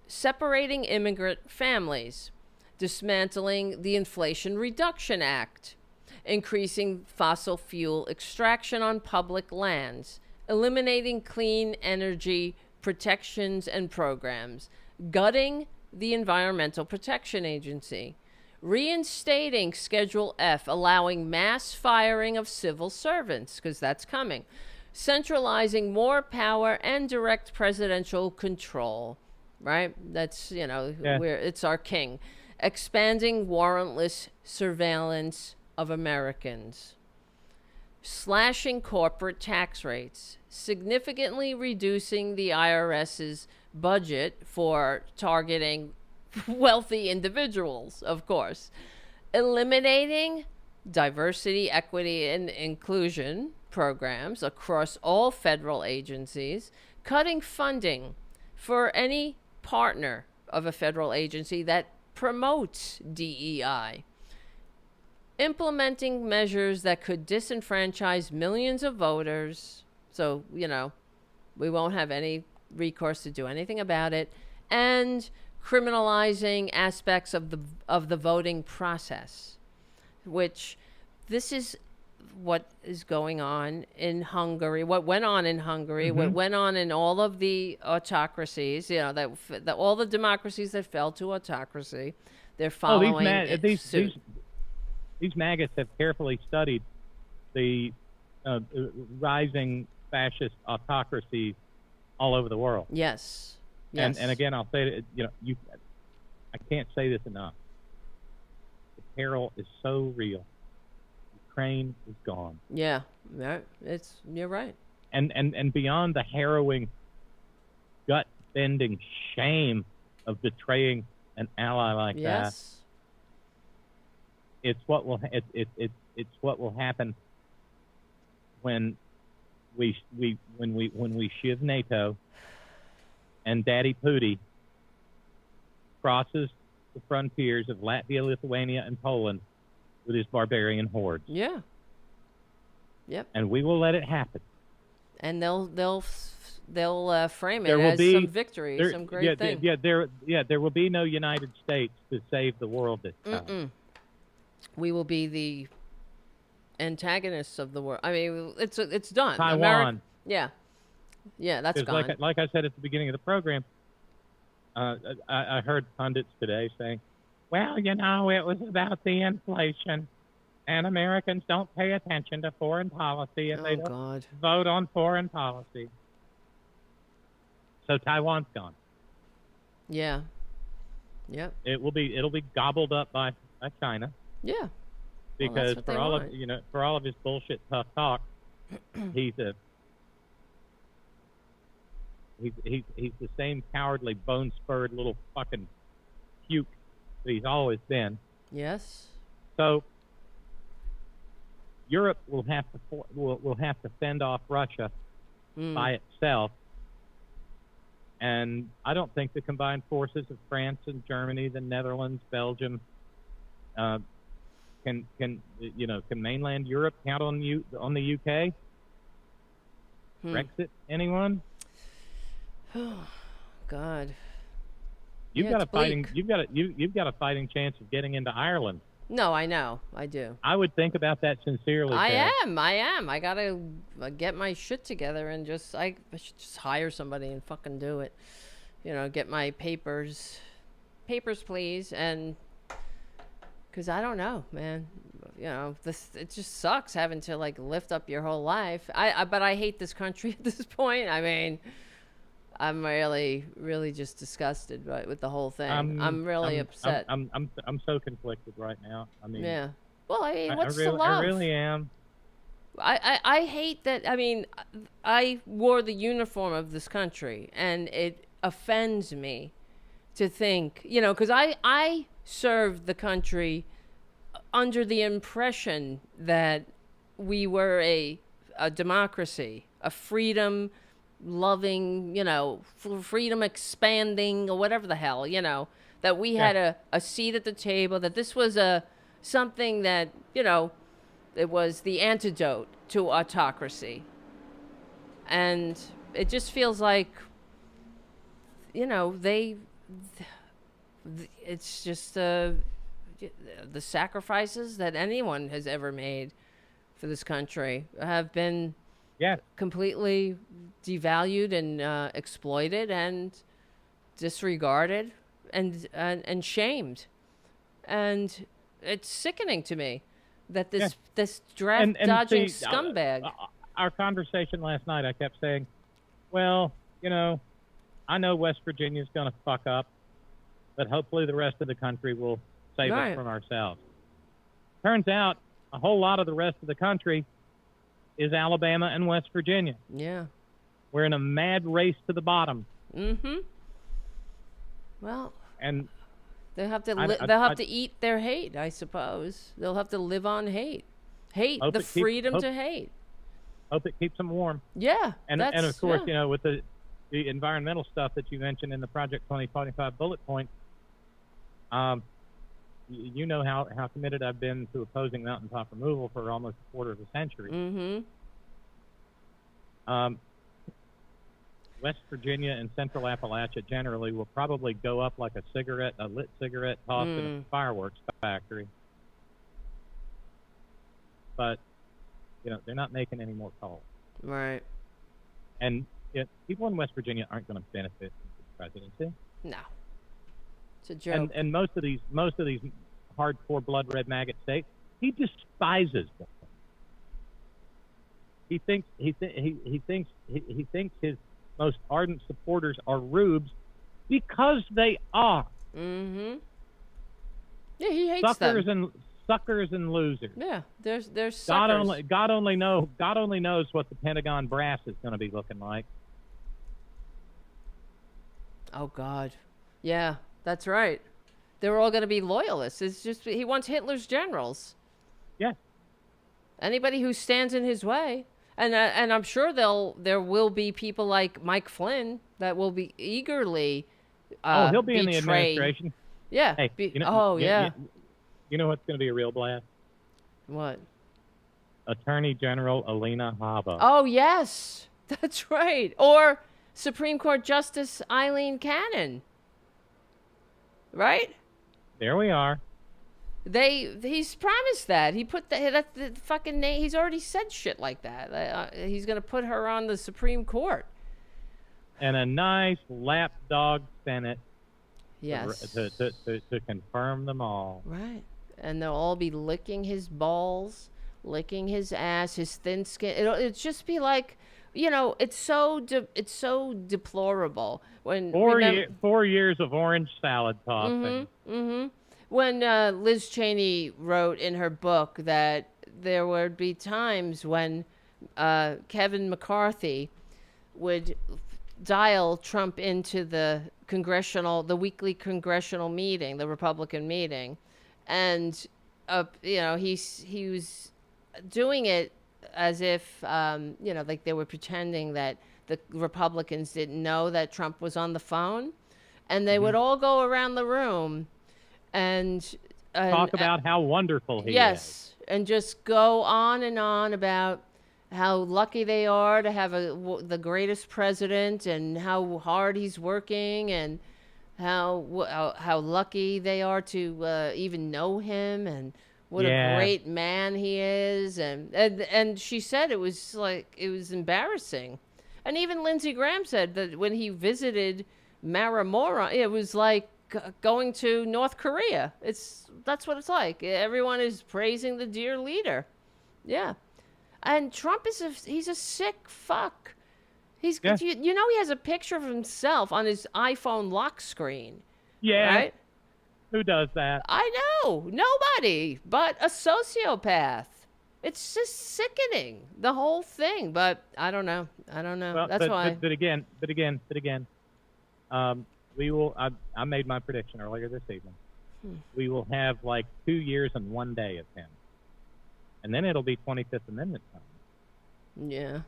separating immigrant families, dismantling the Inflation Reduction Act, increasing fossil fuel extraction on public lands, eliminating clean energy protections and programs, gutting the Environmental Protection Agency, reinstating Schedule F, allowing mass firing of civil servants, because that's coming, centralizing more power and direct presidential control, right? That's, where it's our king, expanding warrantless surveillance of Americans, slashing corporate tax rates, significantly reducing the IRS's budget for targeting wealthy individuals, of course, eliminating diversity, equity, and inclusion programs across all federal agencies, cutting funding for any partner of a federal agency that promotes DEI, implementing measures that could disenfranchise millions of voters, so, we won't have any recourse to do anything about it, and criminalizing aspects of the voting process, which this is what is going on in Hungary, what went on in Hungary, what went on in all of the autocracies, that all the democracies that fell to autocracy, they're following These maggots have carefully studied the rising fascist autocracies all over the world. Yes. And again, I'll say that, I can't say this enough. The peril is so real. You Ukraine is gone. Yeah, you're right. And beyond the harrowing, gut-bending shame of betraying an ally like that, it's what will happen when we shiv NATO and Daddy Pooty crosses the frontiers of Latvia, Lithuania, and Poland with his barbarian hordes. Yeah. Yep. And we will let it happen. And they'll frame it as some victory, some great thing. There will be no United States to save the world this time. We will be the antagonists of the world. I mean, it's done. Taiwan. Yeah, that's gone. Like I said at the beginning of the program, I heard pundits today saying, well, you know, it was about the inflation, and Americans don't pay attention to foreign policy, and they don't vote on foreign policy. So Taiwan's gone. Yeah. Yep. It'll be gobbled up by China. Yeah. Because for all of his bullshit tough talk, he's the same cowardly, bone-spurred little fucking puke that he's always been. Yes. So Europe will have to fend off Russia by itself, and I don't think the combined forces of France and Germany, the Netherlands, Belgium, can mainland Europe count on the UK? Brexit, anyone? Oh, God. You've got a fighting chance of getting into Ireland. No, I know. I do. I would think about that sincerely. I am. I gotta get my shit together and I should just hire somebody and fucking do it. You know, get my papers, please, and because I don't know, man. You know, it just sucks having to like lift up your whole life. But I hate this country at this point. I mean, I'm really, really just disgusted with the whole thing. I'm really upset. I'm so conflicted right now. I mean, yeah. Well, I mean, what's the love? I really am. I hate that. I mean, I wore the uniform of this country, and it offends me to think, you know, because I served the country under the impression that we were a democracy, a freedom loving, you know, freedom expanding, or whatever the hell, you know, that we had a seat at the table, that this was something that, you know, it was the antidote to autocracy. And it just feels like, you know, it's just the sacrifices that anyone has ever made for this country have been completely devalued and exploited and disregarded and shamed. And it's sickening to me that this draft-dodging scumbag... Our conversation last night, I kept saying, well, you know, I know West Virginia's going to fuck up, but hopefully the rest of the country will save us from ourselves. Turns out a whole lot of the rest of the country is Alabama and West Virginia. Yeah. We're in a mad race to the bottom. Mm-hmm. Well, and they'll have to eat their hate, I suppose. They'll have to live on hate. The freedom to hate. Hope it keeps them warm. Yeah. And of course, you know, with the environmental stuff that you mentioned in the Project 2025 bullet point, you know how committed I've been to opposing mountaintop removal for almost a quarter of a century. Mm-hmm. West Virginia and Central Appalachia generally will probably go up like a lit cigarette tossed in a fireworks factory. But, you know, they're not making any more calls. Right. And people in West Virginia aren't going to benefit from the presidency. No. It's a joke. And most of these hardcore blood red maggot states, he despises them. He thinks his most ardent supporters are rubes because they are. Mm-hmm. Yeah, he hates them. suckers and losers. Yeah, there's suckers. God only knows what the Pentagon brass is going to be looking like. Oh God, yeah, that's right. They're all going to be loyalists. It's just he wants Hitler's generals. Yeah. Anybody who stands in his way, and I'm sure there will be people like Mike Flynn that will be eagerly. He'll be betray. in the administration. Yeah. Hey, yeah. You know what's going to be a real blast? What? Attorney General Alina Habba. Oh yes, that's right. Or Supreme Court Justice Eileen Cannon. Right? There we are. He's promised that. He put that's the fucking name. He's already said shit like that. He's gonna put her on the Supreme Court. And a nice lapdog Senate. Yes. To confirm them all. Right. And they'll all be licking his balls, licking his ass, his thin skin. It'll just be like, it's so deplorable when 4 years of orange salad topping. Mm-hmm. When Liz Cheney wrote in her book that there would be times when Kevin McCarthy would dial Trump into the weekly congressional meeting, the Republican meeting, and he was doing it as if like they were pretending that the Republicans didn't know that Trump was on the phone, and they would all go around the room and talk about how wonderful he is. Yes, and just go on and on about how lucky they are to have the greatest president, and how hard he's working, and how lucky they are to even know him, and what a great man he is. And she said it was embarrassing. And even Lindsey Graham said that when he visited Maramora, it was like going to North Korea. That's what it's like. Everyone is praising the dear leader. Yeah. And Trump he's a sick fuck. He has a picture of himself on his iPhone lock screen. Yeah. Right? Who does that? I know. Nobody but a sociopath. It's just sickening, the whole thing. But I don't know. Well, That's why. But again, we will. I made my prediction earlier this evening. We will have like 2 years and 1 day of him, and then it'll be 25th Amendment time. Yeah.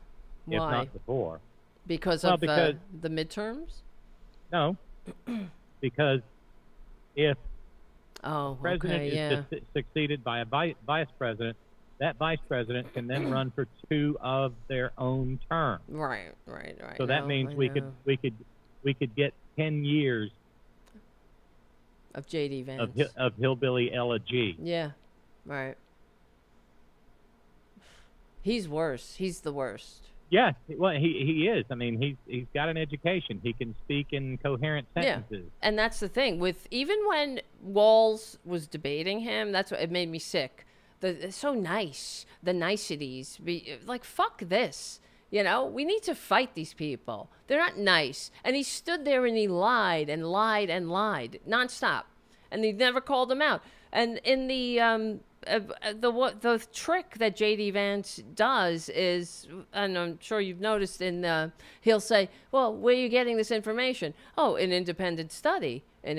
If Why? not before. Because the midterms? No. Because if the president is succeeded by a vice president, that vice president can then run for 2 of their own terms. Right. So that means we could get 10 years of J.D. Vance of hillbilly Ella.G. Yeah, right. He's worse. He's the worst. Yeah, well, he is. I mean, he's got an education. He can speak in coherent sentences. Yeah, and that's the thing. Even when Walls was debating him, that's what it made me sick. It's so nice, the niceties. Like, fuck this. We need to fight these people. They're not nice. And he stood there and he lied and lied and lied nonstop, and he never called them out. And in the trick that J.D. Vance does is, and I'm sure you've noticed, he'll say, well, where are you getting this information? Oh, an independent study. Over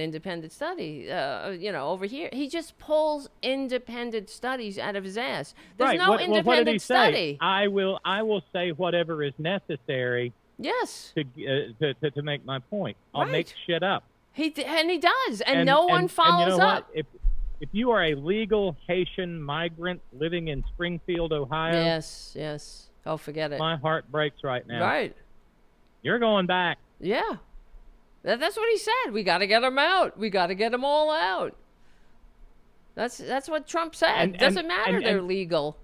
here. He just pulls independent studies out of his ass. There's no independent what did he study. Say? I will say whatever is necessary. Yes. To make my point. I'll make shit up. He does, and no one follows up. What? If you are a legal Haitian migrant living in Springfield, Ohio. Yes. Oh, forget it. My heart breaks right now. Right. You're going back. Yeah. That's what he said. We got to get them out. We got to get them all out. That's what Trump said. Doesn't matter. They're legal.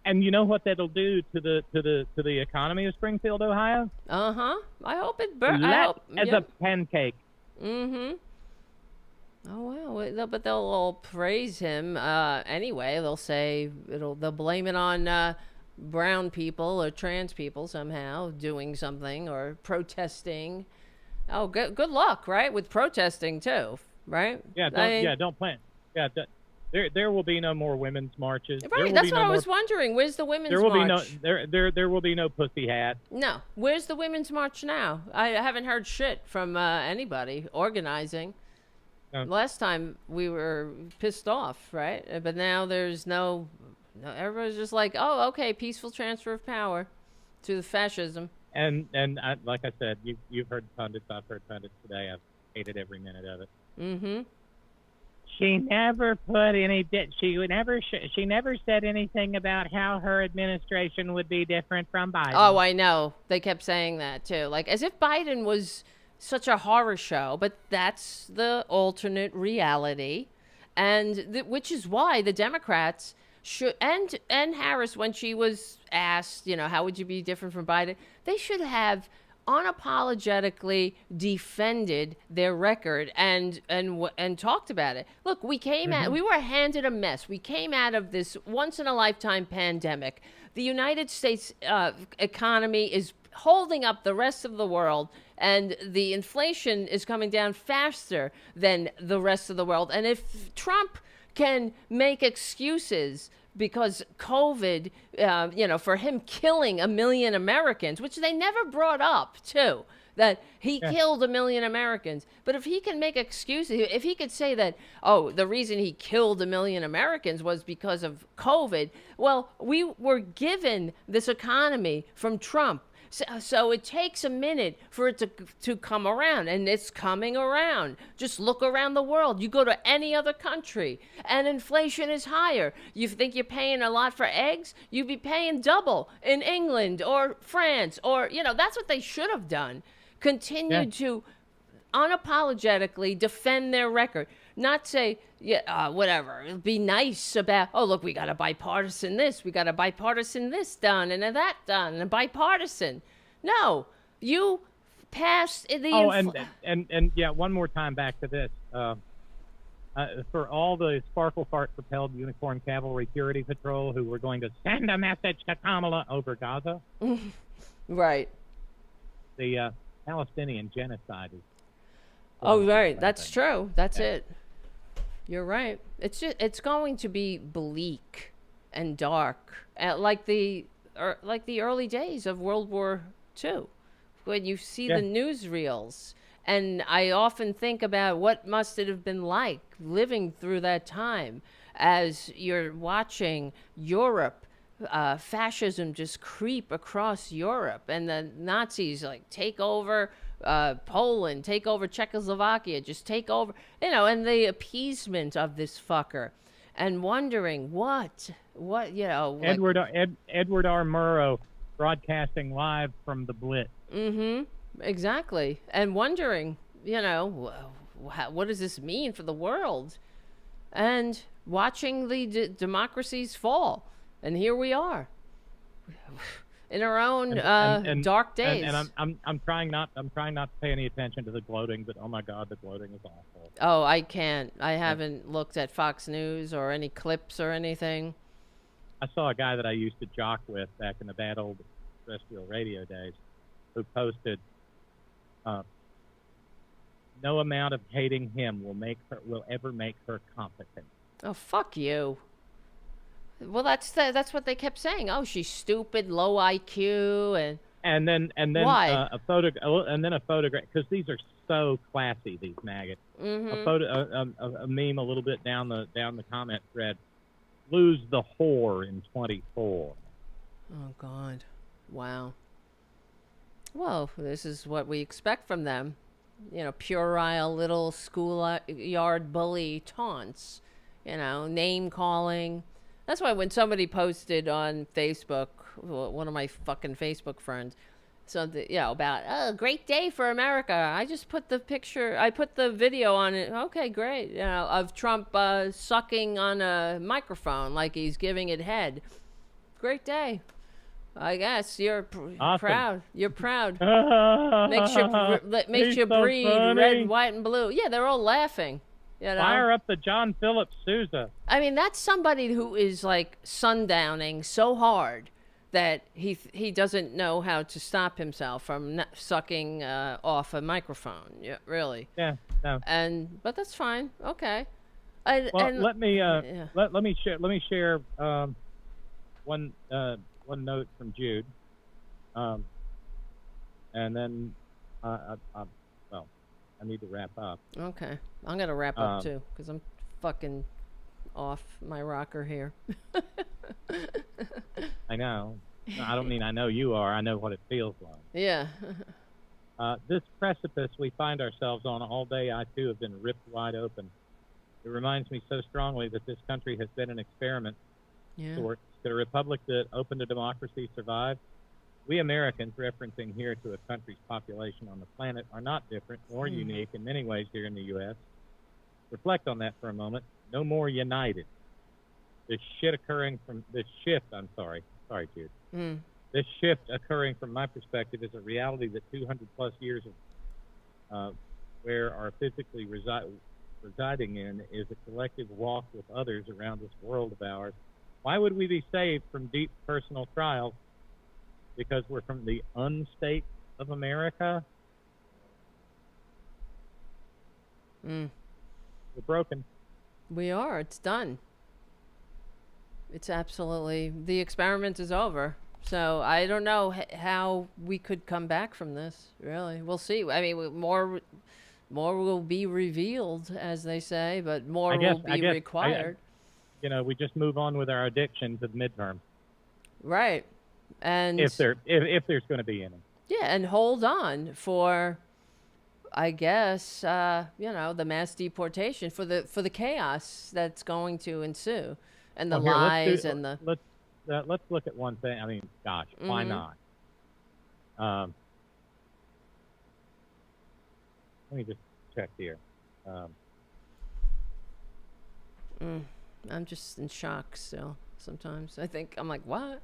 And you know what that'll do to the economy of Springfield, Ohio? I hope it burns. As a pancake. Mm-hmm. Oh well, but they'll all praise him anyway. They'll say they'll blame it on brown people or trans people somehow doing something or protesting. Oh, good luck, right? With protesting too, right? Yeah, don't plan. Yeah, There will be no more women's marches. Right, that's what I was wondering. Where's the women's march? There will be no pussy hat. No. Where's the women's march now? I haven't heard shit from anybody organizing. No. Last time we were pissed off, right? But now there's no everybody's just like, oh, okay, peaceful transfer of power to the fascism. And like I said, you've heard pundits. I've heard pundits today. I've hated every minute of it. Mm-hmm. She never put any. She never said anything about how her administration would be different from Biden. Oh, I know. They kept saying that too, like as if Biden was such a horror show. But that's the alternate reality, and which is why the Democrats should and Harris, when she was asked, how would you be different from Biden, they should have unapologetically defended their record and talked about it. Look, we were handed a mess. We came out of this once in a lifetime pandemic. The United States economy is holding up the rest of the world, and the inflation is coming down faster than the rest of the world. And if Trump can make excuses because COVID, for him killing 1 million Americans, which they never brought up, too, that he killed 1 million Americans. But if he can make excuses, if he could say that, the reason he killed 1 million Americans was because of COVID, well, we were given this economy from Trump. So it takes a minute for it to come around, and it's coming around. Just look around the world. You go to any other country, and inflation is higher. You think you're paying a lot for eggs? You'd be paying double in England or France, or, that's what they should have done. Continue to unapologetically defend their record. Not say, whatever. Be nice about, look, we got a bipartisan this, we got a bipartisan this done, and that done, and bipartisan. No, you passed the. One more time back to this. For all the sparkle fart propelled unicorn cavalry purity patrol who were going to send a message to Kamala over Gaza. Right. The Palestinian genocide is. Oh, right. That's true. That's it. You're right. It's going to be bleak and dark, like the early days of World War II, when you see the newsreels. And I often think about what must it have been like living through that time as you're watching Europe, fascism just creep across Europe, and the Nazis take over Poland, take over Czechoslovakia, just take over, and the appeasement of this fucker, and wondering what, Edward R. Murrow broadcasting live from the Blitz. Mm-hmm. Exactly. And wondering, what does this mean for the world? And watching the democracies fall. And here we are. In our own dark days. And I'm trying not to pay any attention to the gloating, but oh my God, the gloating is awful. Oh, I can't. I haven't looked at Fox News or any clips or anything. I saw a guy that I used to jock with back in the bad old terrestrial radio days, who posted, "No amount of hating him will ever make her competent." Oh, fuck you. Well, that's what they kept saying. Oh, she's stupid, low IQ, and then why? a photograph, because these are so classy, these maggots. Mm-hmm. A meme a little bit down the comment thread. Lose the whore in 24. Oh God, wow. Well, this is what we expect from them. Puerile little schoolyard bully taunts. Name calling. That's why when somebody posted on Facebook, one of my fucking Facebook friends, something, about a great day for America, I just put the video on it. Okay, great. Of Trump sucking on a microphone like he's giving it head. Great day. I guess you're awesome. Proud. You're proud. makes you so breathe funny. Red, white, and blue. Yeah, they're all laughing. Fire up the John Philip Sousa. I mean, that's somebody who is sundowning so hard that he doesn't know how to stop himself from sucking off a microphone. Yeah, really. Yeah. No. But that's fine. Okay. let me yeah. let me share one note from Jude, and then I need to wrap up. Okay, I'm gonna wrap up too because I'm fucking off my rocker here. I know. No, I don't mean I know you are. I know what it feels like. Yeah. This precipice we find ourselves on all day, I too have been ripped wide open. It reminds me so strongly that this country has been an experiment. Yeah. Could a republic that opened to democracy survive? We Americans, referencing here to a country's population on the planet, are not different nor unique in many ways here in the U.S. Reflect on that for a moment. No more united. This shift, Jude. This shift occurring from my perspective is a reality that 200 plus years of where are physically residing in is a collective walk with others around this world of ours. Why would we be saved from deep personal trials? Because we're from the unstate of America? We're broken. We are. It's done. It's absolutely... The experiment is over. So I don't know how we could come back from this, really. We'll see. I mean, more will be revealed, as they say, but more will be required. We just move on with our addiction to the midterm. Right. And if there's going to be any. Yeah, and hold on for, I guess, the mass deportation for the chaos that's going to ensue, and the lies and the. Let's look at one thing. I mean, gosh, why not? Let me just check here. I'm just in shock still. Sometimes I think I'm like, what?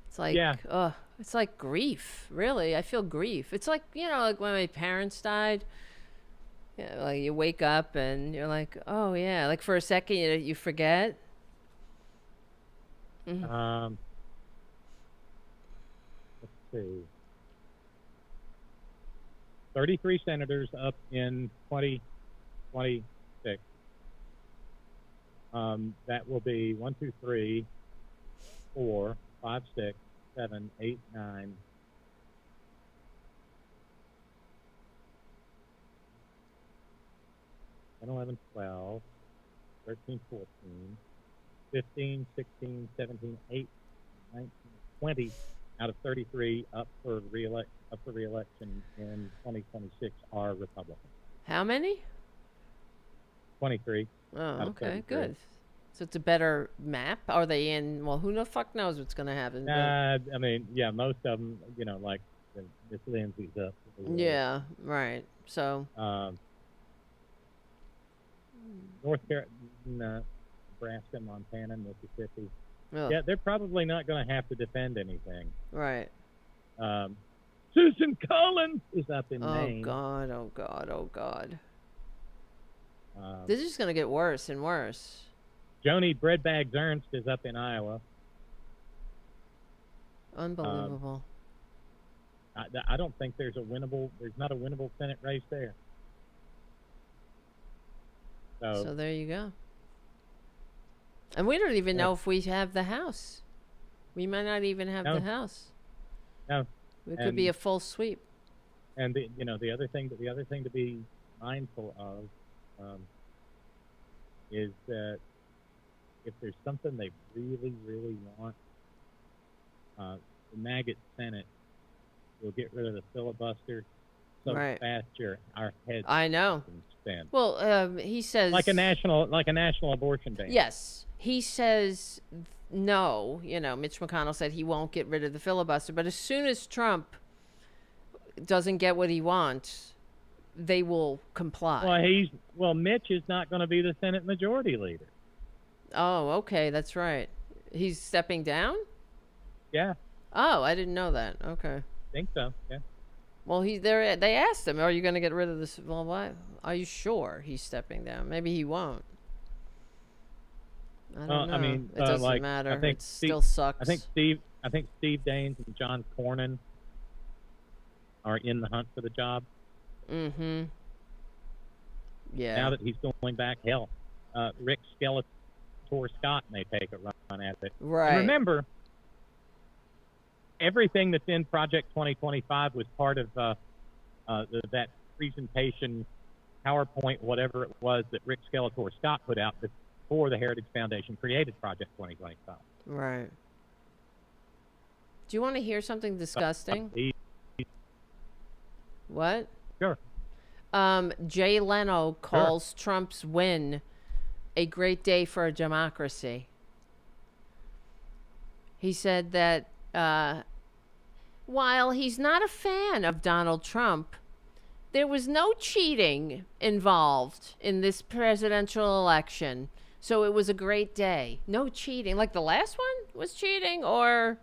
It's like, it's like grief. Really, I feel grief. It's like like when my parents died. Yeah, like you wake up and you're like, oh yeah, like for a second you forget. Let's see. 33 senators up in 2026. That will be 1, 2, 3, 4, 5, 6, 7, 8, 9. 10, 11, 12, 13, 14. 15, 16, 17, 8, 19, 20 out of 33 up for re-election in 2026 are Republicans. How many? 23. Oh, okay, good. So it's a better map. Are they in? Well, who the fuck knows what's going to happen? I mean, yeah, most of them, like Miss Lindsay's up. Yeah, right. So. North Carolina. Nebraska, Montana, Mississippi. Oh. Yeah, they're probably not going to have to defend anything. Right. Susan Collins is up in Maine. Oh, God. This is going to get worse and worse. Joni Breadbags Ernst is up in Iowa. Unbelievable. I don't think there's not a winnable Senate race there. So there you go. And we don't even know if we have the House. We might not even have the House. No. It could be a full sweep. And the other thing to be mindful of is that if there's something they really, really want, the maggot Senate will get rid of the filibuster so fast our heads. I know. Spin. Well, he says like a national abortion ban. Yes. He says no. Mitch McConnell said he won't get rid of the filibuster, but as soon as Trump doesn't get what he wants, they will comply. Well, Mitch is not going to be the Senate Majority Leader. Oh, okay, that's right. He's stepping down? Yeah. Oh, I didn't know that. Okay. I think so. Yeah. Well, they asked him, "Are you going to get rid of this?" Well, why? Are you sure he's stepping down? Maybe he won't. I don't know. I mean, it doesn't matter. It still sucks. I think Steve Daines and John Cornyn are in the hunt for the job. Mm-hmm. Yeah. Now that he's going back, hell, Rick Skeletor Scott may take a run at it. Right. And remember, everything that's in Project 2025 was part of that presentation, PowerPoint, whatever it was that Rick Skeletor Scott put out before the Heritage Foundation created Project 2025. Right. Do you want to hear something disgusting? What? Sure. Jay Leno calls Trump's win a great day for a democracy. He said that while he's not a fan of Donald Trump, there was no cheating involved in this presidential election. So it was a great day. No cheating. Like the last one was cheating, or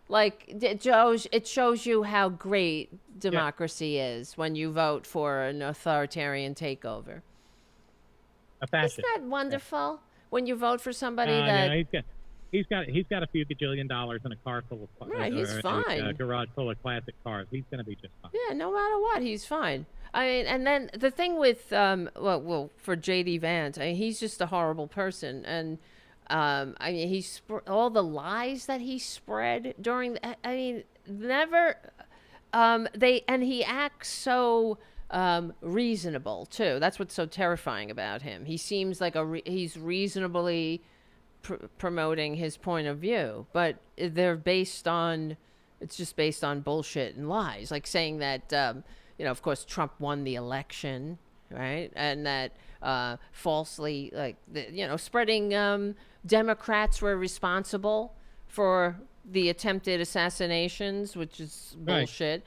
like it shows you how great democracy is when you vote for an authoritarian takeover. A fascist. Isn't that wonderful? When you vote for somebody that... Yeah, he's got a few gajillion dollars in a car full of he's fine. A garage full of classic cars. He's going to be just fine. Yeah, no matter what, he's fine. I mean, and then the thing with for J.D. Vance, I mean, he's just a horrible person, and I mean, all the lies that he spread during. I mean, never. He acts so reasonable too. That's what's so terrifying about him. He seems like he's reasonably promoting his point of view, but it's just based on bullshit and lies, like saying that of course Trump won the election, right, and that falsely, like spreading Democrats were responsible for the attempted assassinations, which is bullshit.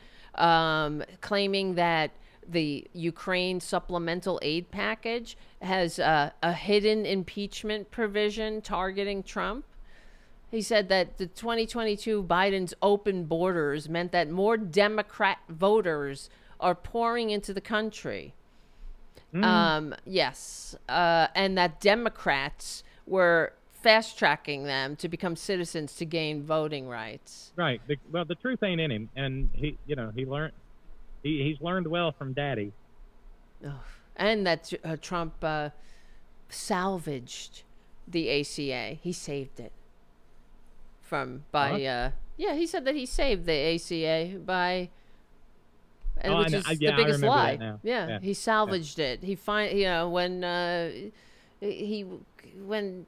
Claiming that the Ukraine supplemental aid package has a hidden impeachment provision targeting Trump. He said that the 2022 Biden's open borders meant that more Democrat voters are pouring into the country. Yes. And that Democrats were fast-tracking them to become citizens to gain voting rights. Right. The truth ain't in him, and he's learned well from Daddy. Oh. And that Trump salvaged the ACA. He saved it he said that he saved the ACA by, which is the biggest lie. Yeah, he salvaged it. He when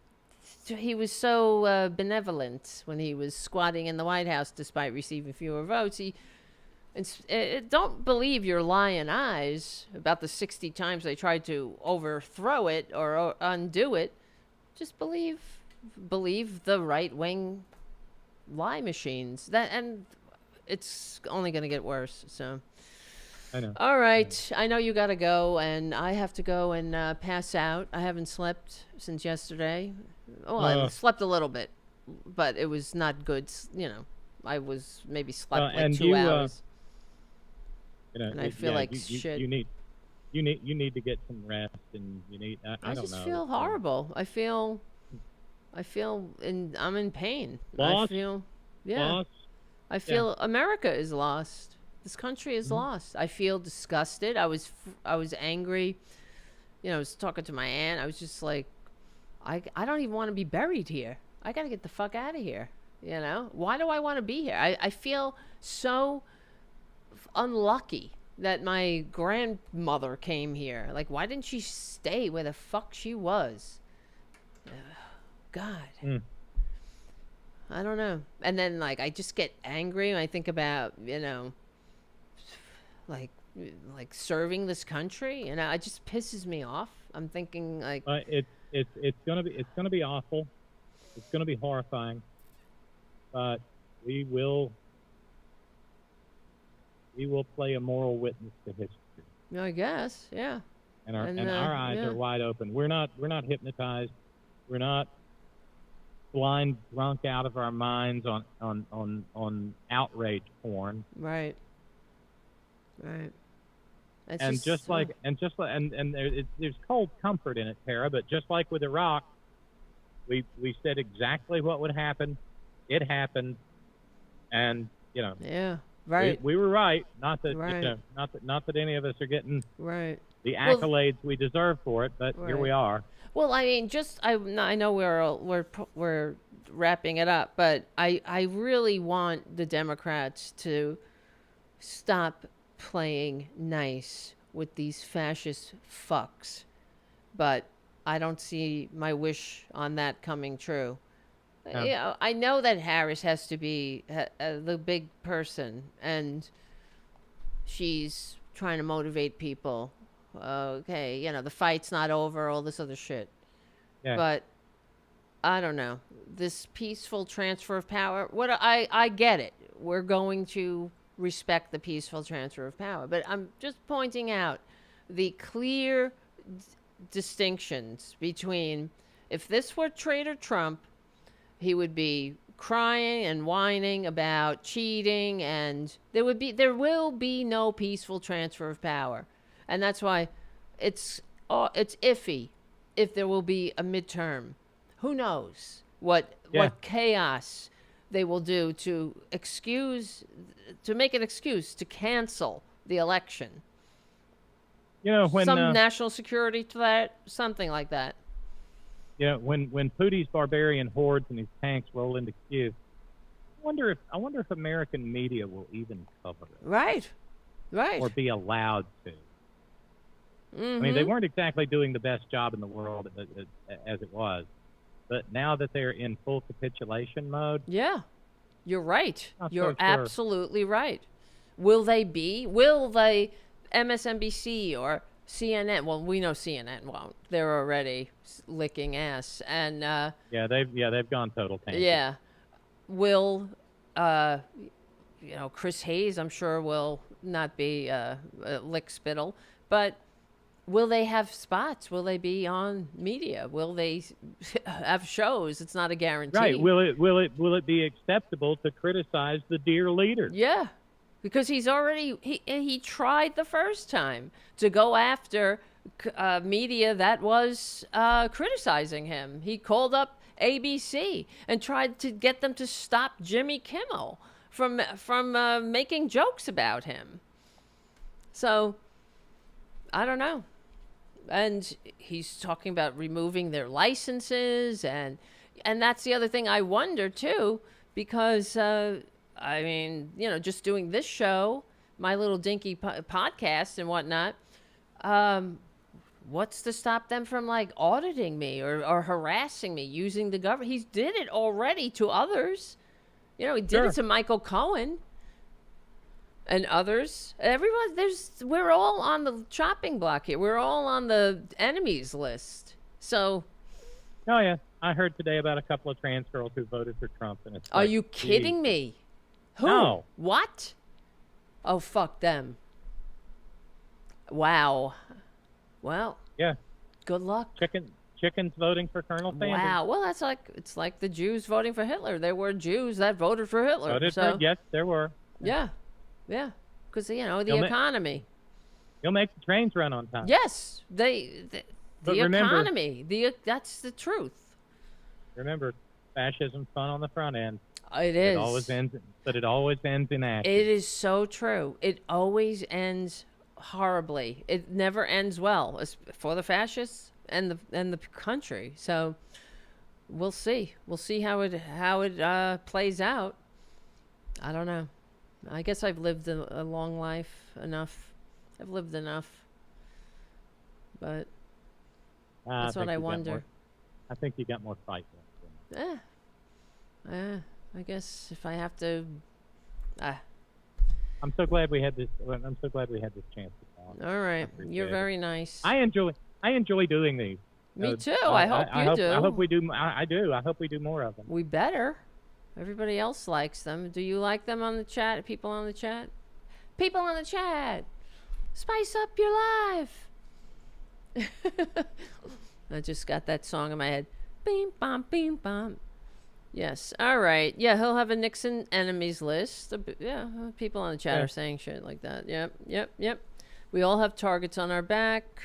he was so benevolent when he was squatting in the White House despite receiving fewer votes. Don't believe your lying eyes about the 60 times they tried to overthrow it or undo it. Just believe the right-wing lie machines. And it's only going to get worse. So, I know. All right, I know you got to go, and I have to go and pass out. I haven't slept since yesterday. I slept a little bit, but it was not good. I was maybe slept like 2 hours. And I feel like shit. You need to get some rest, and you need. I don't know. I just feel horrible. I feel, I'm in pain. Lost? Lost? I feel America is lost. This country is lost. I feel disgusted. I was angry. I was talking to my aunt. I was just like, I don't even want to be buried here. I got to get the fuck out of here. Why do I want to be here? I feel so unlucky that my grandmother came here. Like, why didn't she stay where the fuck she was? God. I don't know. And then, like, I just get angry when I think about, like serving this country. It just pisses me off. I'm thinking, like, it's gonna be awful. It's gonna be horrifying. But we will play a moral witness to history. I guess, yeah. And our eyes are wide open. We're not hypnotized. We're not blind drunk out of our minds on outrage porn. Right. There's cold comfort in it, Tara. But just like with Iraq, we said exactly what would happen. It happened, and Yeah. Right. We were right. Not that not that any of us are getting the accolades we deserve for it, but here we are. Well, I mean, I know we're wrapping it up, but I really want the Democrats to stop playing nice with these fascist fucks. But I don't see my wish on that coming true. You know, I know that Harris has to be the big person, and she's trying to motivate people. Okay, you know, the fight's not over, all this other shit. Yeah. But I don't know. This peaceful transfer of power, I get it. We're going to respect the peaceful transfer of power, but I'm just pointing out the clear distinctions between, if this were Traitor Trump, he would be crying and whining about cheating, and there will be no peaceful transfer of power. And that's why it's iffy if there will be a midterm. Who knows what chaos they will do to make an excuse to cancel the election. You know, when some national security threat, something like that. Yeah, when Putin's barbarian hordes and his tanks roll into Kyiv, I wonder if American media will even cover it. Right. Or be allowed to. I mean, they weren't exactly doing the best job in the world as it was, but now that they're in full capitulation mode. Yeah, you're right. You're absolutely right. Will they MSNBC or CNN? Well, we know CNN won't. They're already licking ass, and they've gone total tank. Yeah, will Chris Hayes? I'm sure will not be lick spittle, but will they have spots? Will they be on media? Will they have shows? It's not a guarantee. Right? Will it be acceptable to criticize the dear leader? Yeah. Because he tried the first time to go after media that was criticizing him. He called up ABC and tried to get them to stop Jimmy Kimmel from making jokes about him. So, I don't know. And he's talking about removing their licenses, and that's the other thing I wonder too, because I mean, just doing this show, my little dinky podcast and whatnot, what's to stop them from auditing me or harassing me using the government? He did it already to others. He did it to Michael Cohen and others. Everyone, we're all on the chopping block here. We're all on the enemies list. So. Oh yeah, I heard today about a couple of trans girls who voted for Trump, and it's. Are you kidding me? Who? No. What? Oh, fuck them. Wow. Well. Yeah. Good luck. Chickens voting for Colonel Sanders. Wow. Well, it's like the Jews voting for Hitler. There were Jews that voted for Hitler. Yes, there were. Yeah. Yeah. Because, the economy. You'll make the trains run on time. Yes. The economy. That's the truth. Remember, fascism's fun on the front end. It is. It always ends in action. It is so true. It always ends horribly. It never ends well for the fascists and the country. So we'll see. We'll see how it plays out. I don't know. I guess I've lived a long life enough. I've lived enough. But that's what I wonder. I think you got more fight left. I guess if I have to. I'm so glad we had this. I'm so glad we had this chance to talk. All right, you're very nice. I enjoy doing these. Me too. I hope you do. I hope we do. I do. I hope we do more of them. We better. Everybody else likes them. Do you like them on the chat? People on the chat. People on the chat. Spice up your life. I just got that song in my head. Beam bam beam bam. Yes. All right. Yeah, he'll have a Nixon enemies list. Yeah, people on the chat are saying shit like that. Yep. We all have targets on our back.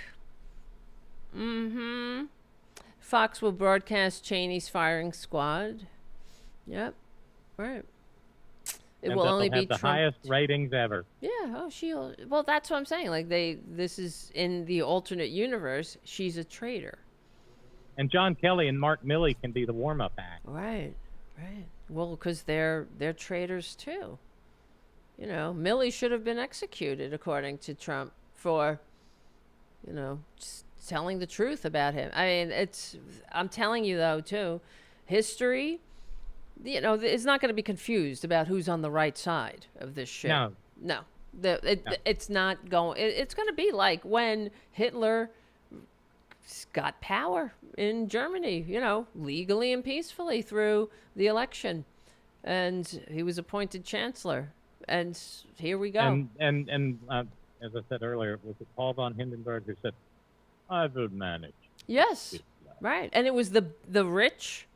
Fox will broadcast Cheney's firing squad. Yep. Right. It and will they'll only have be the Trump. highest ratings ever. Yeah. Oh, well, that's what I'm saying. Like this is in the alternate universe. She's a traitor. And John Kelly and Mark Milley can be the warm-up act. Right. Well, because they're traitors too. You know, Milley should have been executed according to Trump for, just telling the truth about him. I mean, I'm telling you though too, history, is not going to be confused about who's on the right side of this shit. No. It's not going. It's going to be like when Hitler got power in Germany, legally and peacefully through the election, and he was appointed chancellor. And here we go. And as I said earlier, was it Paul von Hindenburg who said, "I will manage"? Yes, right. And it was the rich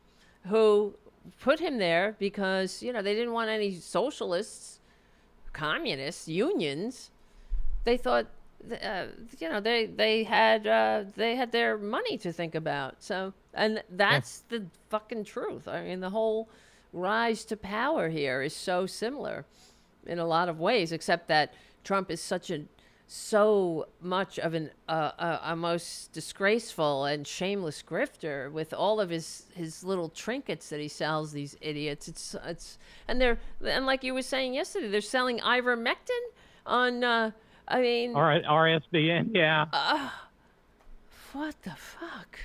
who put him there because they didn't want any socialists, communists, unions. They thought, they had their money to think about. So, and that's the fucking truth. I mean, the whole rise to power here is so similar in a lot of ways, except that Trump is so much of a most disgraceful and shameless grifter with all of his little trinkets that he sells these idiots. And like you were saying yesterday, they're selling ivermectin on RSBN, yeah. What the fuck?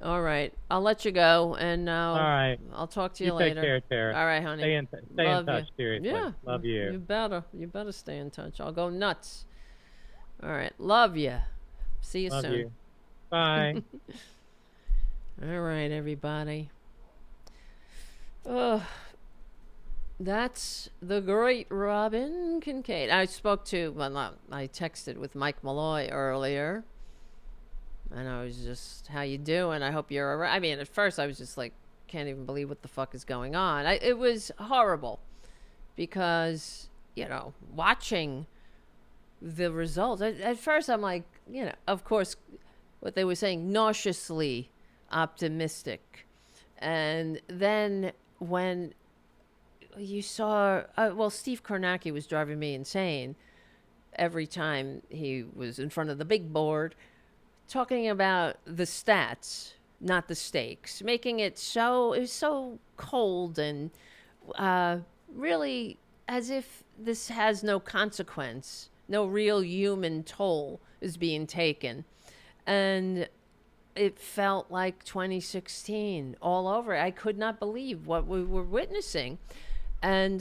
All right, I'll let you go, and all right, I'll talk to you later. Take care, Tara. All right, honey. Stay in touch, seriously. Yeah, love you. You better stay in touch. I'll go nuts. All right, love you. See you love soon. You. Bye. All right, everybody. Oh, that's the great Robyn Kincaid. I texted with Mike Malloy earlier. And I was just, how you doing? I hope you're all right. I mean, at first I was just like, can't even believe what the fuck is going on. It was horrible because, watching the results. At first I'm like, of course, what they were saying, nauseously optimistic. And then when you saw, Steve Kornacki was driving me insane every time he was in front of the big board, talking about the stats, not the stakes, making it was so cold and really as if this has no consequence, no real human toll is being taken. And it felt like 2016 all over. I could not believe what we were witnessing. And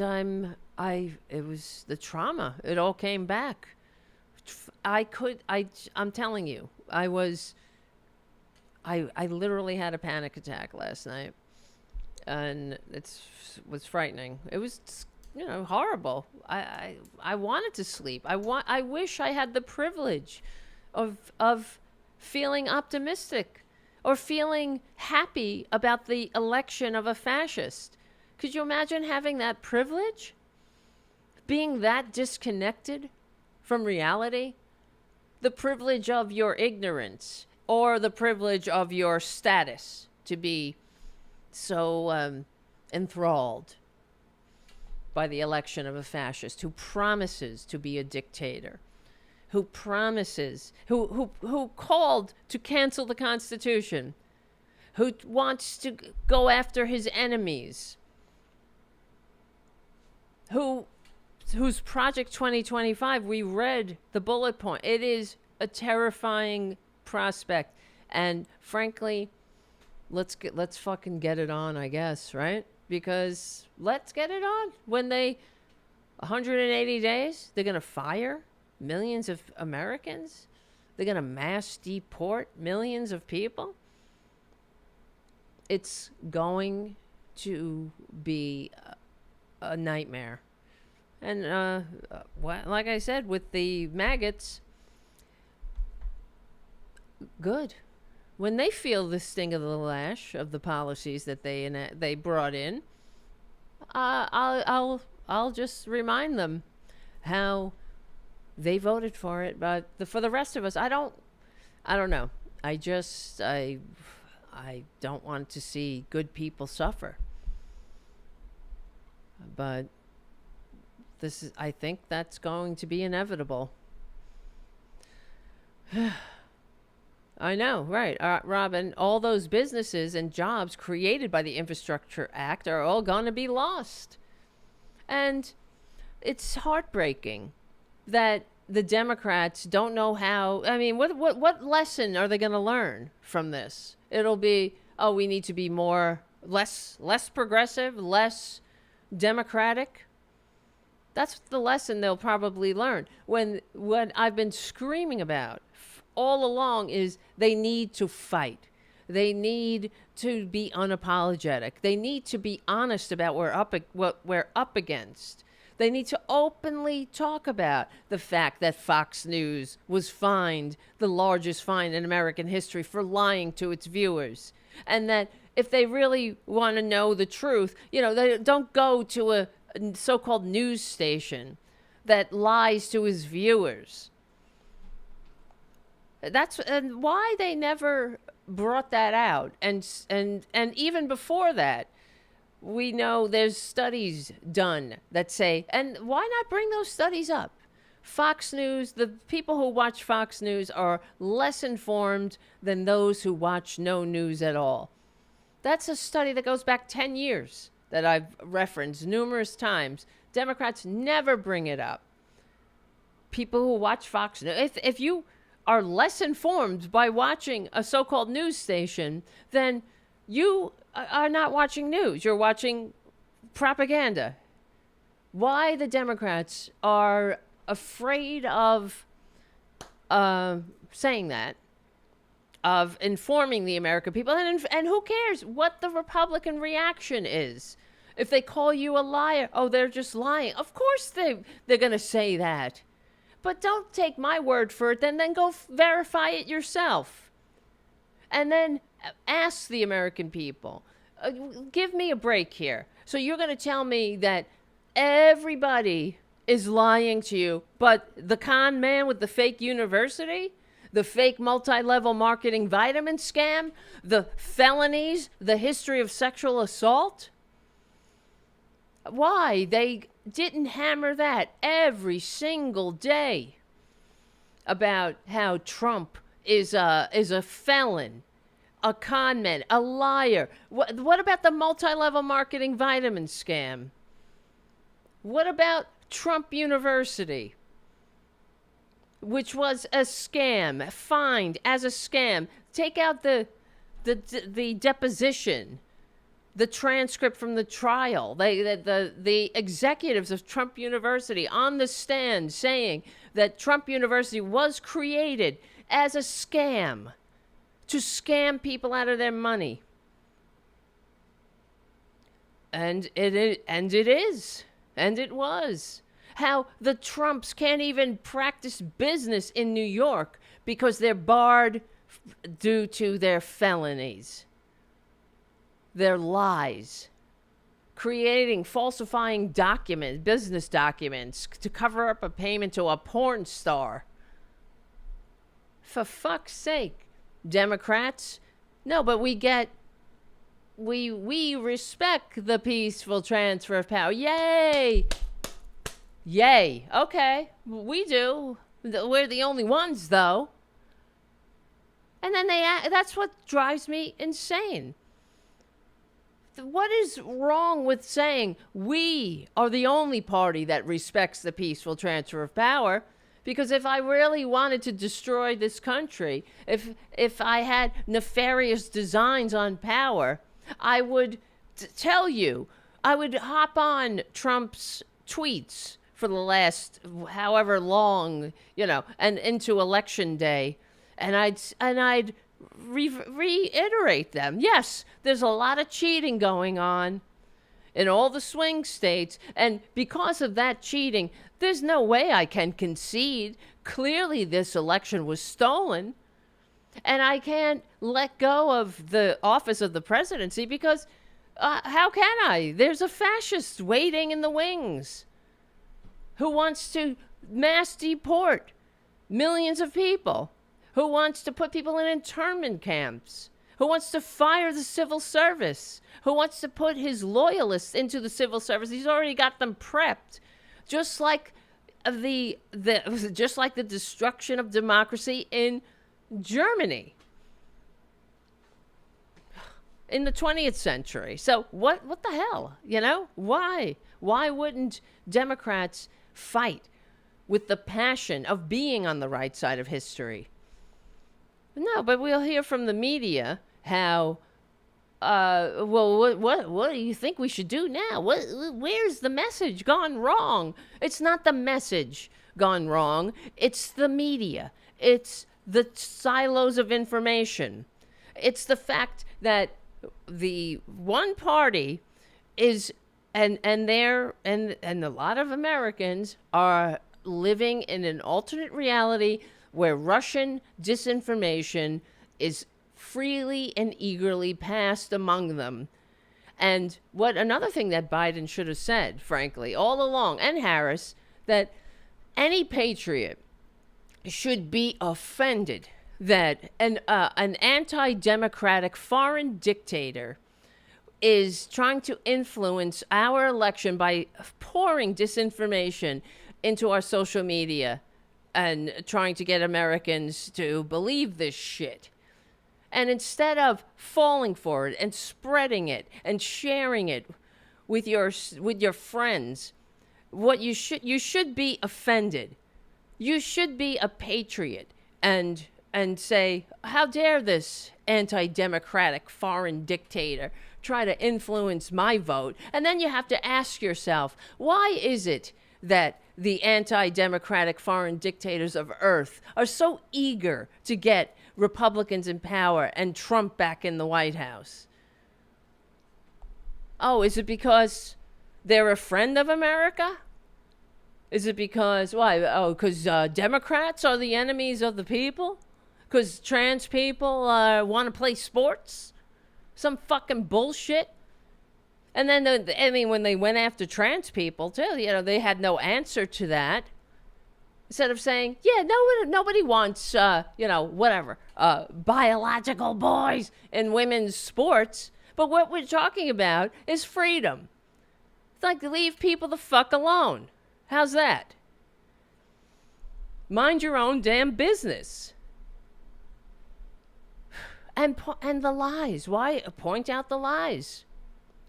it was the trauma. It all came back. I'm telling you, I literally had a panic attack last night, and was frightening. It was, horrible. I wanted to sleep. I wish I had the privilege of feeling optimistic or feeling happy about the election of a fascist. Could you imagine having that privilege? Being that disconnected from reality? The privilege of your ignorance or the privilege of your status to be so enthralled by the election of a fascist who promises to be a dictator, who called to cancel the Constitution, who wants to go after his enemies, whose Project 2025, we read the bullet point. It is a terrifying prospect. And frankly, let's fucking get it on, I guess, right? Because let's get it on. When 180 days, they're going to fire millions of Americans? They're going to mass deport millions of people? It's going to be a nightmare. And like I said, with the maggots, good. When they feel the sting of the lash of the policies that they brought in, I'll just remind them how they voted for it. But for the rest of us, I don't know. I don't want to see good people suffer. But I think that's going to be inevitable. I know, right. Robyn, all those businesses and jobs created by the Infrastructure Act are all going to be lost. And it's heartbreaking that the Democrats don't know how. I mean, what lesson are they going to learn from this? It'll be, oh, we need to be less progressive, less democratic. That's the lesson they'll probably learn. When what I've been screaming about all along is they need to fight. They need to be unapologetic. They need to be honest about what we're up against. They need to openly talk about the fact that Fox News was fined the largest fine in American history for lying to its viewers. And that if they really want to know the truth, they don't go to a so-called news station that lies to his viewers. That's why they never brought that out. And even before that, we know there's studies done that say, and why not bring those studies up? Fox News, the people who watch Fox News are less informed than those who watch no news at all. That's a study that goes back 10 years that I've referenced numerous times. Democrats never bring it up. People who watch Fox News, if you are less informed by watching a so-called news station, then you are not watching news. You're watching propaganda. Why the Democrats are afraid of saying that, of informing the American people, and who cares what the Republican reaction is? If they call you a liar, oh, they're just lying. Of course they're going to say that. But don't take my word for it, then go verify it yourself. And then ask the American people, give me a break here. So you're going to tell me that everybody is lying to you, but the con man with the fake university, the fake multi-level marketing vitamin scam, the felonies, the history of sexual assault? Why? They didn't hammer that every single day about how Trump is a felon, a con man, a liar. What about the multi-level marketing vitamin scam? What about Trump University, which was a scam, fined as a scam? Take out the deposition, the transcript from the trial, the executives of Trump University on the stand saying that Trump University was created as a scam to scam people out of their money. And it was. How the Trumps can't even practice business in New York because they're barred due to their felonies, their lies, falsifying business documents to cover up a payment to a porn star. For fuck's sake, Democrats. No, but we respect the peaceful transfer of power. Yay! Yay. Okay, we do. We're the only ones, though. And then that's what drives me insane. What is wrong with saying we are the only party that respects the peaceful transfer of power? Because if I really wanted to destroy this country, if I had nefarious designs on power, I would tell you. I would hop on Trump's tweets for the last however long, and into election day, and I'd reiterate them. Yes, there's a lot of cheating going on in all the swing states, and because of that cheating, there's no way I can concede. Clearly, this election was stolen, and I can't let go of the office of the presidency because how can I? There's a fascist waiting in the wings who wants to mass deport millions of people, who wants to put people in internment camps, who wants to fire the civil service, who wants to put his loyalists into the civil service. He's already got them prepped, just like the destruction of democracy in Germany in the 20th century. So what the hell, you know? Why wouldn't Democrats fight with the passion of being on the right side of history? No, but we'll hear from the media how, what do you think we should do now? Where's the message gone wrong? It's not the message gone wrong. It's the media. It's the silos of information. It's the fact that the one party is, and a lot of Americans are living in an alternate reality where Russian disinformation is freely and eagerly passed among them. And another thing that Biden should have said, frankly, all along, and Harris, that any patriot should be offended that an anti-democratic foreign dictator is trying to influence our election by pouring disinformation into our social media and trying to get Americans to believe this shit. And instead of falling for it and spreading it and sharing it with your friends, what you should be offended. You should be a patriot and say, how dare this anti-democratic foreign dictator try to influence my vote? And then you have to ask yourself, why is it that the anti-democratic foreign dictators of Earth are so eager to get Republicans in power and Trump back in the White House? Oh, is it because they're a friend of America? Is it because, why? Oh, because Democrats are the enemies of the people? Because trans people want to play sports? Some fucking bullshit? And then, when they went after trans people, too, they had no answer to that. Instead of saying, yeah, nobody wants, biological boys in women's sports. But what we're talking about is freedom. It's like, leave people the fuck alone. How's that? Mind your own damn business. And the lies. Why point out the lies?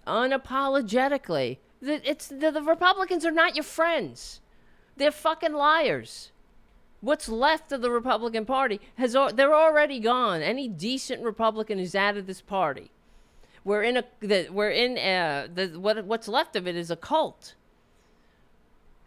Unapologetically. The Republicans are not your friends. They're fucking liars. What's left of the Republican Party they're already gone. Any decent Republican is out of this party. What's left of it is a cult.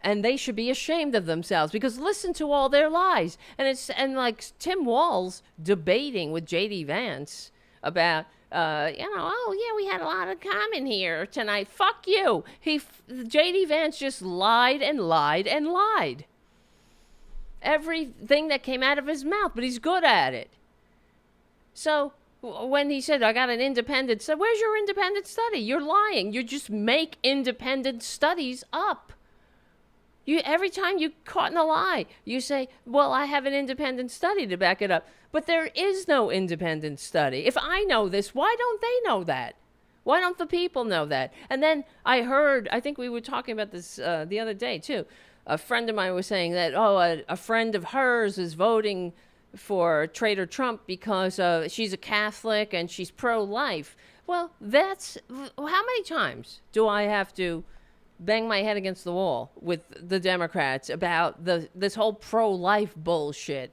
And they should be ashamed of themselves, because listen to all their lies. And like Tim Walz debating with J.D. Vance about, we had a lot in common here tonight. Fuck you. J.D. Vance just lied and lied and lied. Everything that came out of his mouth, but he's good at it. So when he said, I got an independent study, where's your independent study? You're lying. You just make independent studies up. Every time you're caught in a lie, you say, well, I have an independent study to back it up. But there is no independent study. If I know this, why don't they know that? Why don't the people know that? And then I think we were talking about this the other day, too. A friend of mine was saying that, a friend of hers is voting for Traitor Trump because she's a Catholic and she's pro-life. Well, how many times do I have to bang my head against the wall with the Democrats about this whole pro-life bullshit?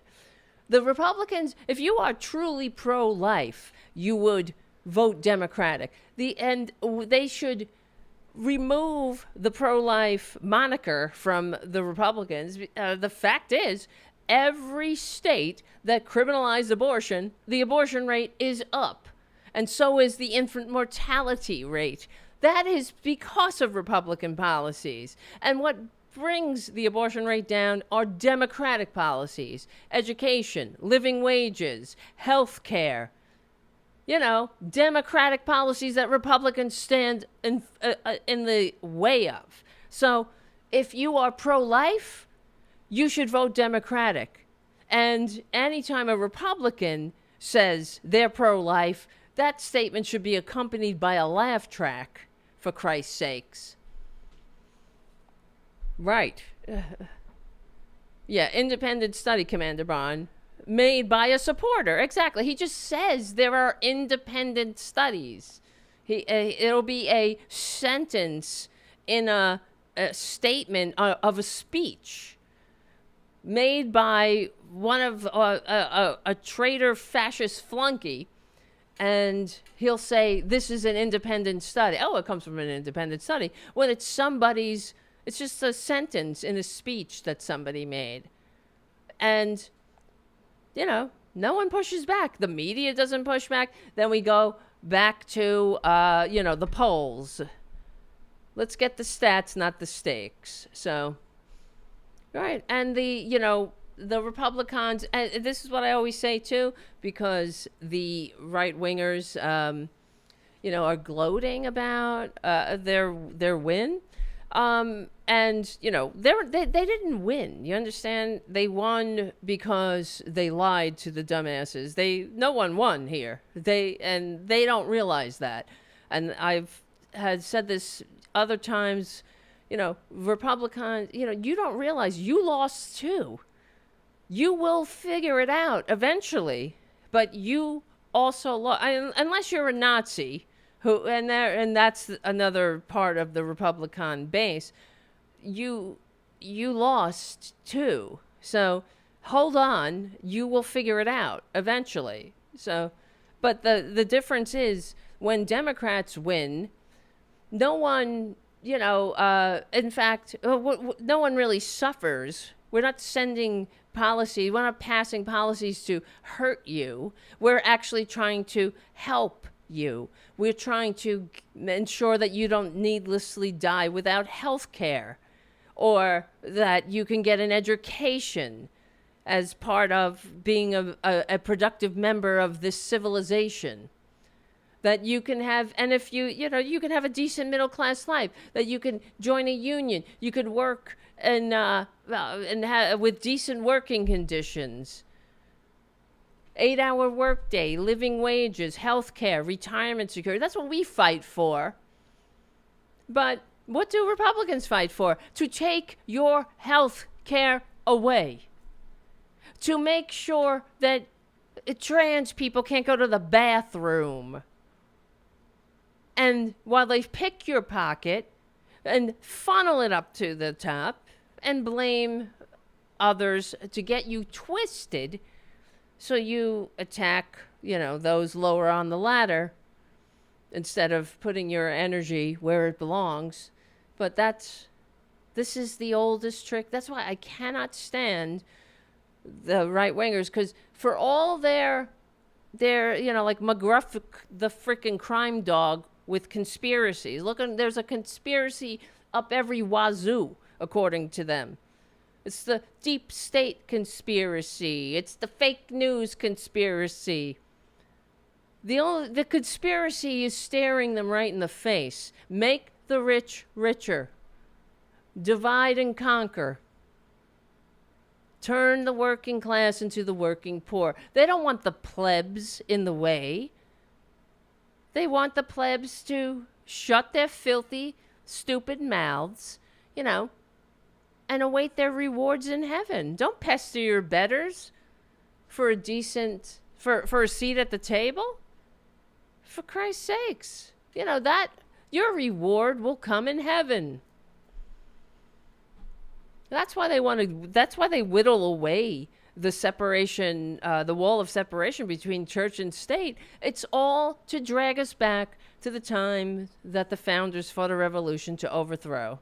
The Republicans, if you are truly pro-life, you would vote Democratic. And they should remove the pro-life moniker from the Republicans. The fact is, every state that criminalized abortion, the abortion rate is up. And so is the infant mortality rate. That is because of Republican policies. And what brings the abortion rate down are Democratic policies: education, living wages, health care. Democratic policies that Republicans stand in the way of. So if you are pro-life, you should vote Democratic. And anytime a Republican says they're pro-life, that statement should be accompanied by a laugh track, for Christ's sakes. Right. Yeah, independent study, Commander Bond, made by a supporter. Exactly. He just says there are independent studies. It'll be a sentence in a statement of a speech made by one of a traitor fascist flunky, and he'll say this is an independent study. Oh, it comes from an independent study. When it's somebody's, it's just a sentence in a speech that somebody made. And, you know, no one pushes back. The media doesn't push back. Then we go back to, the polls. Let's get the stats, not the stakes. So, right. And the Republicans, and this is what I always say too, because the right-wingers, are gloating about their win. And, they didn't win. You understand? They won because they lied to the dumbasses. No one won here. They don't realize that. And I've had said this other times, Republicans, you don't realize you lost too. You will figure it out eventually, but you also lost, unless you're a Nazi, and that's another part of the Republican base. You lost too. So hold on, you will figure it out eventually. So, but the difference is when Democrats win, no one, in fact, no one really suffers. We're not sending policy. We're not passing policies to hurt you. We're actually trying to help you. We're trying to ensure that you don't needlessly die without health care, or that you can get an education as part of being a productive member of this civilization. That you can have, and if you can have a decent middle class life, that you can join a union, you could work with decent working conditions, 8-hour workday, living wages, health care, retirement security. That's what we fight for. But what do Republicans fight for? To take your health care away. To make sure that trans people can't go to the bathroom. And while they pick your pocket and funnel it up to the top and blame others to get you twisted, so you attack, those lower on the ladder instead of putting your energy where it belongs. But this is the oldest trick. That's why I cannot stand the right-wingers, because for all their like McGruff, the frickin' crime dog, with conspiracies. Look, there's a conspiracy up every wazoo, according to them. It's the deep state conspiracy. It's the fake news conspiracy. The conspiracy is staring them right in the face. Make the rich richer. Divide and conquer. Turn the working class into the working poor. They don't want the plebs in the way. They want the plebs to shut their filthy, stupid mouths, and await their rewards in heaven. Don't pester your betters for for a seat at the table. For Christ's sakes, that your reward will come in heaven. That's why they whittle away the separation, the wall of separation between church and state. It's all to drag us back to the time that the founders fought a revolution to overthrow.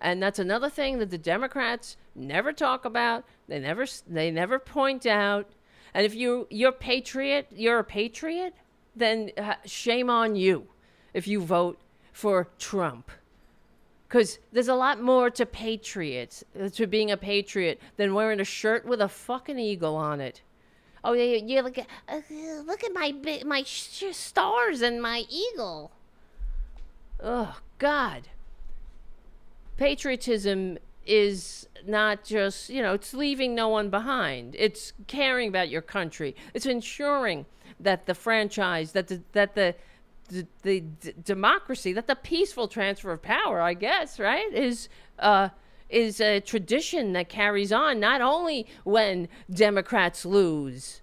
And that's another thing that the Democrats never talk about. They never point out. And if you're a patriot, then shame on you if you vote for Trump. Because there's a lot more to to being a patriot, than wearing a shirt with a fucking eagle on it. Oh, yeah, look at my stars and my eagle. Oh, God. Patriotism is not just, it's leaving no one behind. It's caring about your country. It's ensuring that the franchise, that the democracy, that the peaceful transfer of power, I guess, right, is a tradition that carries on not only when Democrats lose.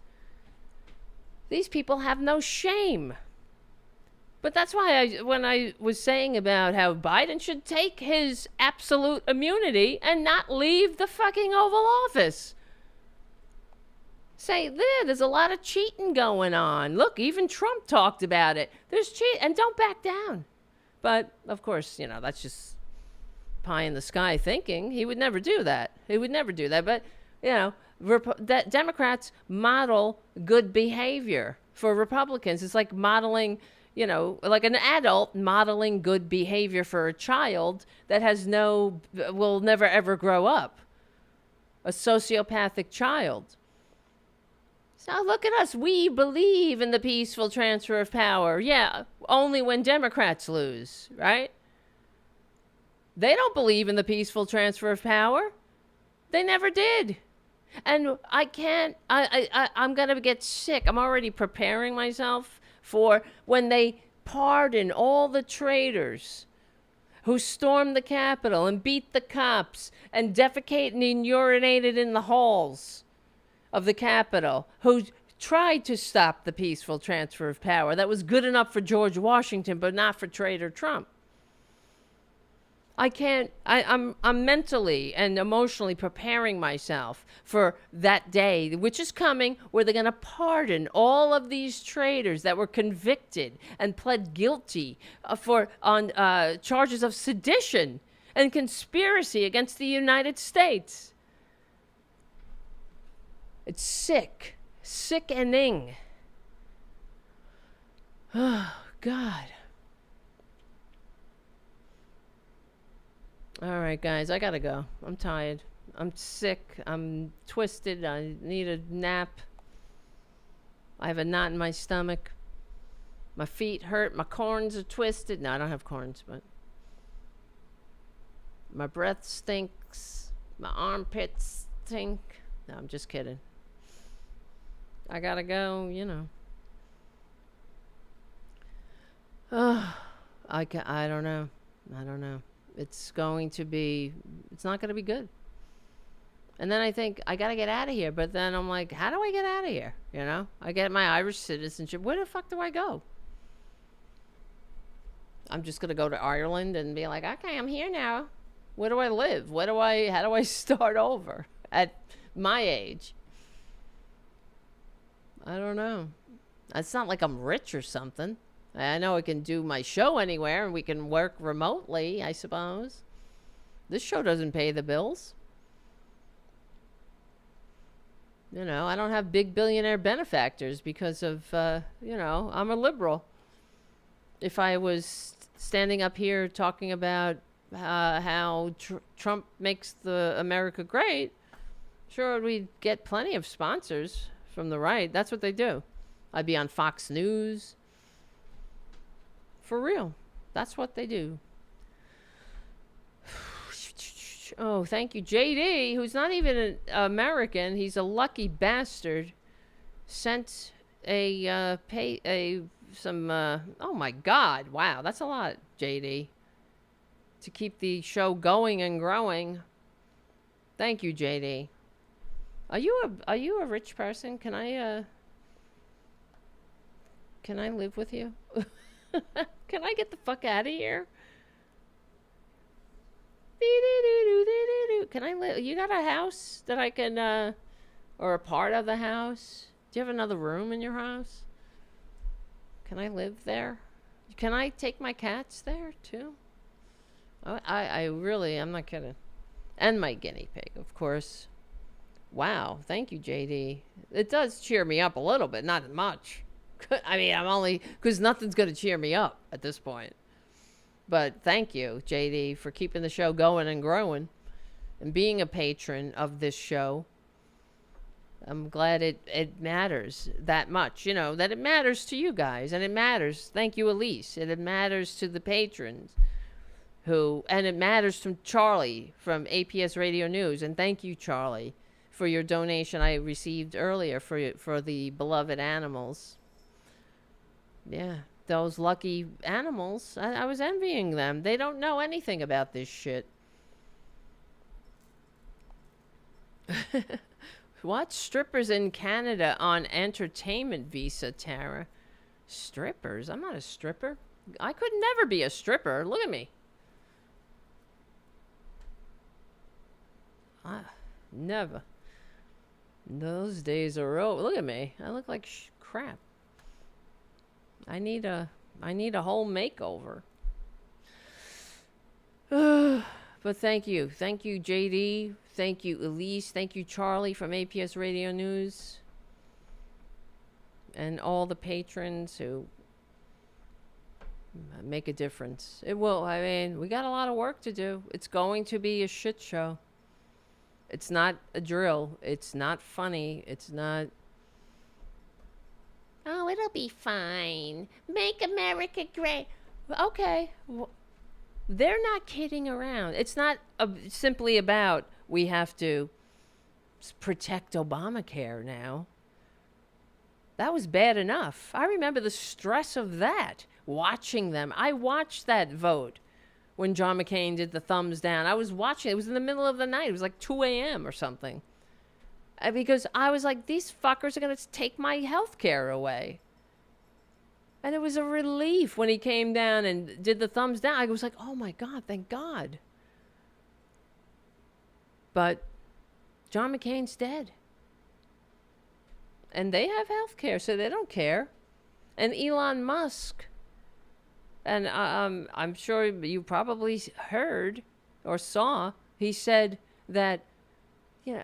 These people have no shame. But that's why when I was saying about how Biden should take his absolute immunity and not leave the fucking Oval Office. Say, there's a lot of cheating going on. Look, even Trump talked about it. There's cheat, and don't back down. But, of course, that's just pie in the sky thinking. He would never do that. But, that Democrats model good behavior for Republicans. It's like modeling, like an adult modeling good behavior for a child that will never ever grow up. A sociopathic child. So look at us. We believe in the peaceful transfer of power. Yeah, only when Democrats lose, right? They don't believe in the peaceful transfer of power. They never did. And I'm going to get sick. I'm already preparing myself for when they pardon all the traitors who stormed the Capitol and beat the cops and defecated and urinated in the halls of the Capitol, who tried to stop the peaceful transfer of power. That was good enough for George Washington, but not for Traitor Trump. I'm mentally and emotionally preparing myself for that day, which is coming, where they're going to pardon all of these traitors that were convicted and pled guilty on charges of sedition and conspiracy against the United States. It's sickening. Oh, God. All right, guys, I gotta go. I'm tired. I'm sick. I'm twisted. I need a nap. I have a knot in my stomach. My feet hurt. My corns are twisted. No, I don't have corns, but my breath stinks. My armpits stink. No, I'm just kidding. I gotta go, I don't know. It's not going to be good. And then I think, I got to get out of here. But then I'm like, how do I get out of here? I get my Irish citizenship. Where the fuck do I go? I'm just going to go to Ireland and be like, okay, I'm here now. Where do I live? How do I start over at my age? I don't know. It's not like I'm rich or something. I know I can do my show anywhere and we can work remotely, I suppose. This show doesn't pay the bills. I don't have big billionaire benefactors because of, I'm a liberal. If I was standing up here talking about how Trump makes the America great, sure, we'd get plenty of sponsors from the right. That's what they do. I'd be on Fox News. For real. That's what they do. Oh, thank you. JD, who's not even an American, he's a lucky bastard, sent oh my God. Wow, that's a lot, JD. To keep the show going and growing. Thank you, JD. Are you a rich person? Can I live with you? Can I get the fuck out of here? Can I live? You got a house that I can, or a part of the house? Do you have another room in your house? Can I live there? Can I take my cats there too? I'm not kidding. And my guinea pig, of course. Wow, thank you, JD. It does cheer me up a little bit, not much. I mean, I'm only, because nothing's going to cheer me up at this point. But thank you, JD, for keeping the show going and growing and being a patron of this show. I'm glad it matters that much, that it matters to you guys. And it matters. Thank you, Elise. It matters to the patrons and it matters from Charlie from APS Radio News. And thank you, Charlie, for your donation I received earlier for the beloved animals. Yeah, those lucky animals. I was envying them. They don't know anything about this shit. What? Strippers in Canada on entertainment visa, Tara. Strippers? I'm not a stripper. I could never be a stripper. Look at me. Never. Those days are over. Look at me. I look like crap. I need a whole makeover. But thank you, JD. Thank you, Elise. Thank you, Charlie from APS Radio News, and all the patrons who make a difference. It will. I mean, we got a lot of work to do. It's going to be a shit show. It's not a drill. It's not funny. It's not. Oh, it'll be fine. Make America great. Okay. They're not kidding around. It's not simply about we have to protect Obamacare now. That was bad enough. I remember the stress of that, watching them. I watched that vote when John McCain did the thumbs down. I was watching. It was in the middle of the night. It was like 2 a.m. or something. Because I was like, these fuckers are going to take my health care away. And it was a relief when he came down and did the thumbs down. I was like, oh my God, thank God. But John McCain's dead. And they have health care, so they don't care. And Elon Musk, and I'm sure you probably heard or saw, he said that,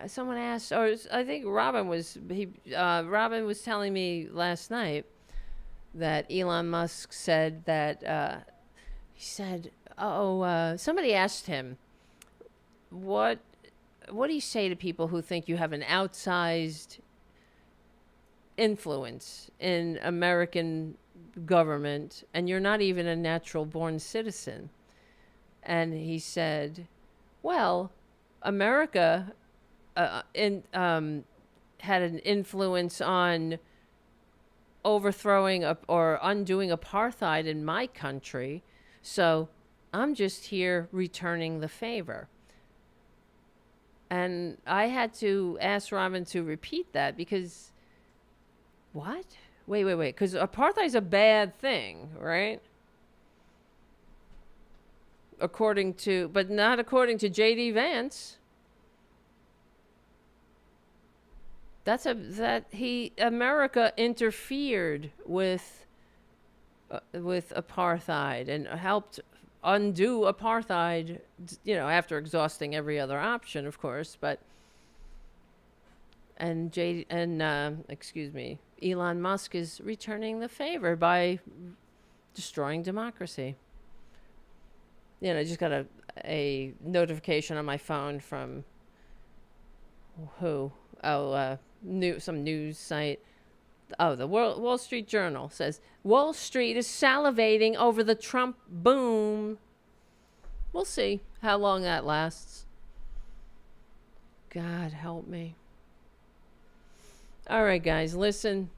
someone asked, or I think Robyn was telling me last night that Elon Musk said that, somebody asked him, what do you say to people who think you have an outsized influence in American government and you're not even a natural born citizen? And he said, well, America had an influence on overthrowing or undoing apartheid in my country, so I'm just here returning the favor. And I had to ask Robyn to repeat that because what? Wait. Because apartheid's a bad thing, right? But not according to J.D. Vance. America interfered with apartheid and helped undo apartheid, after exhausting every other option, of course. But Elon Musk is returning the favor by destroying democracy. I just got a notification on my phone from who? Some news site. Oh, the Wall Street Journal says Wall Street is salivating over the Trump boom. We'll see how long that lasts. God help me. All right, guys, listen.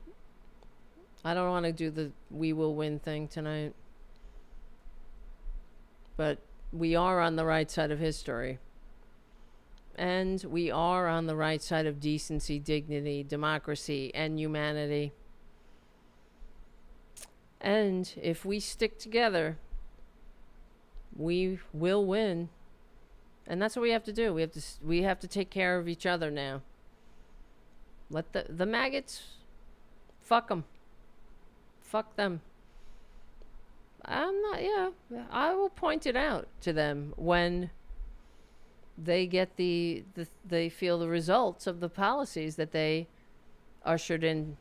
I don't want to do the we will win thing tonight. But we are on the right side of history. And we are on the right side of decency, dignity, democracy, and humanity. And if we stick together, we will win. And that's what we have to do. We have to take care of each other now. Let the maggots, fuck them. Fuck them. I will point it out to them when they get they feel the results of the policies that they ushered in.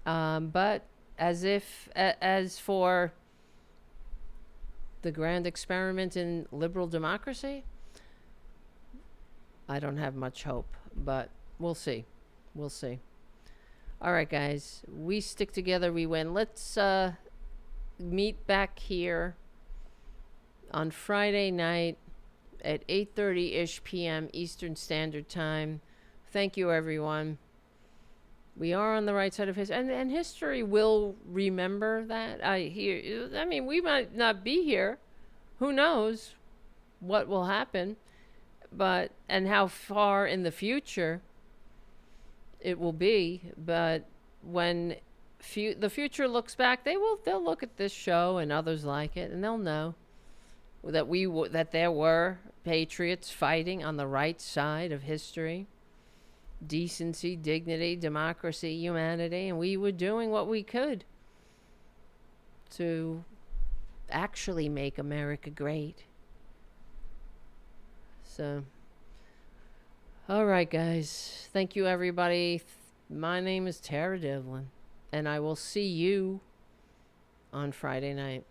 But as for the grand experiment in liberal democracy, I don't have much hope, but we'll see. We'll see. All right, guys, we stick together, we win. Let's meet back here on Friday night at 8:30-ish p.m. Eastern Standard Time. Thank you, everyone. We are on the right side of history, and history will remember that. I mean, we might not be here. Who knows what will happen, and how far in the future it will be. But when the future looks back, they'll look at this show and others like it, and they'll know that there were patriots fighting on the right side of history. Decency, dignity, democracy, humanity, and we were doing what we could to actually make America great. So, all right, guys. Thank you, everybody. My name is Tara Devlin, and I will see you on Friday night.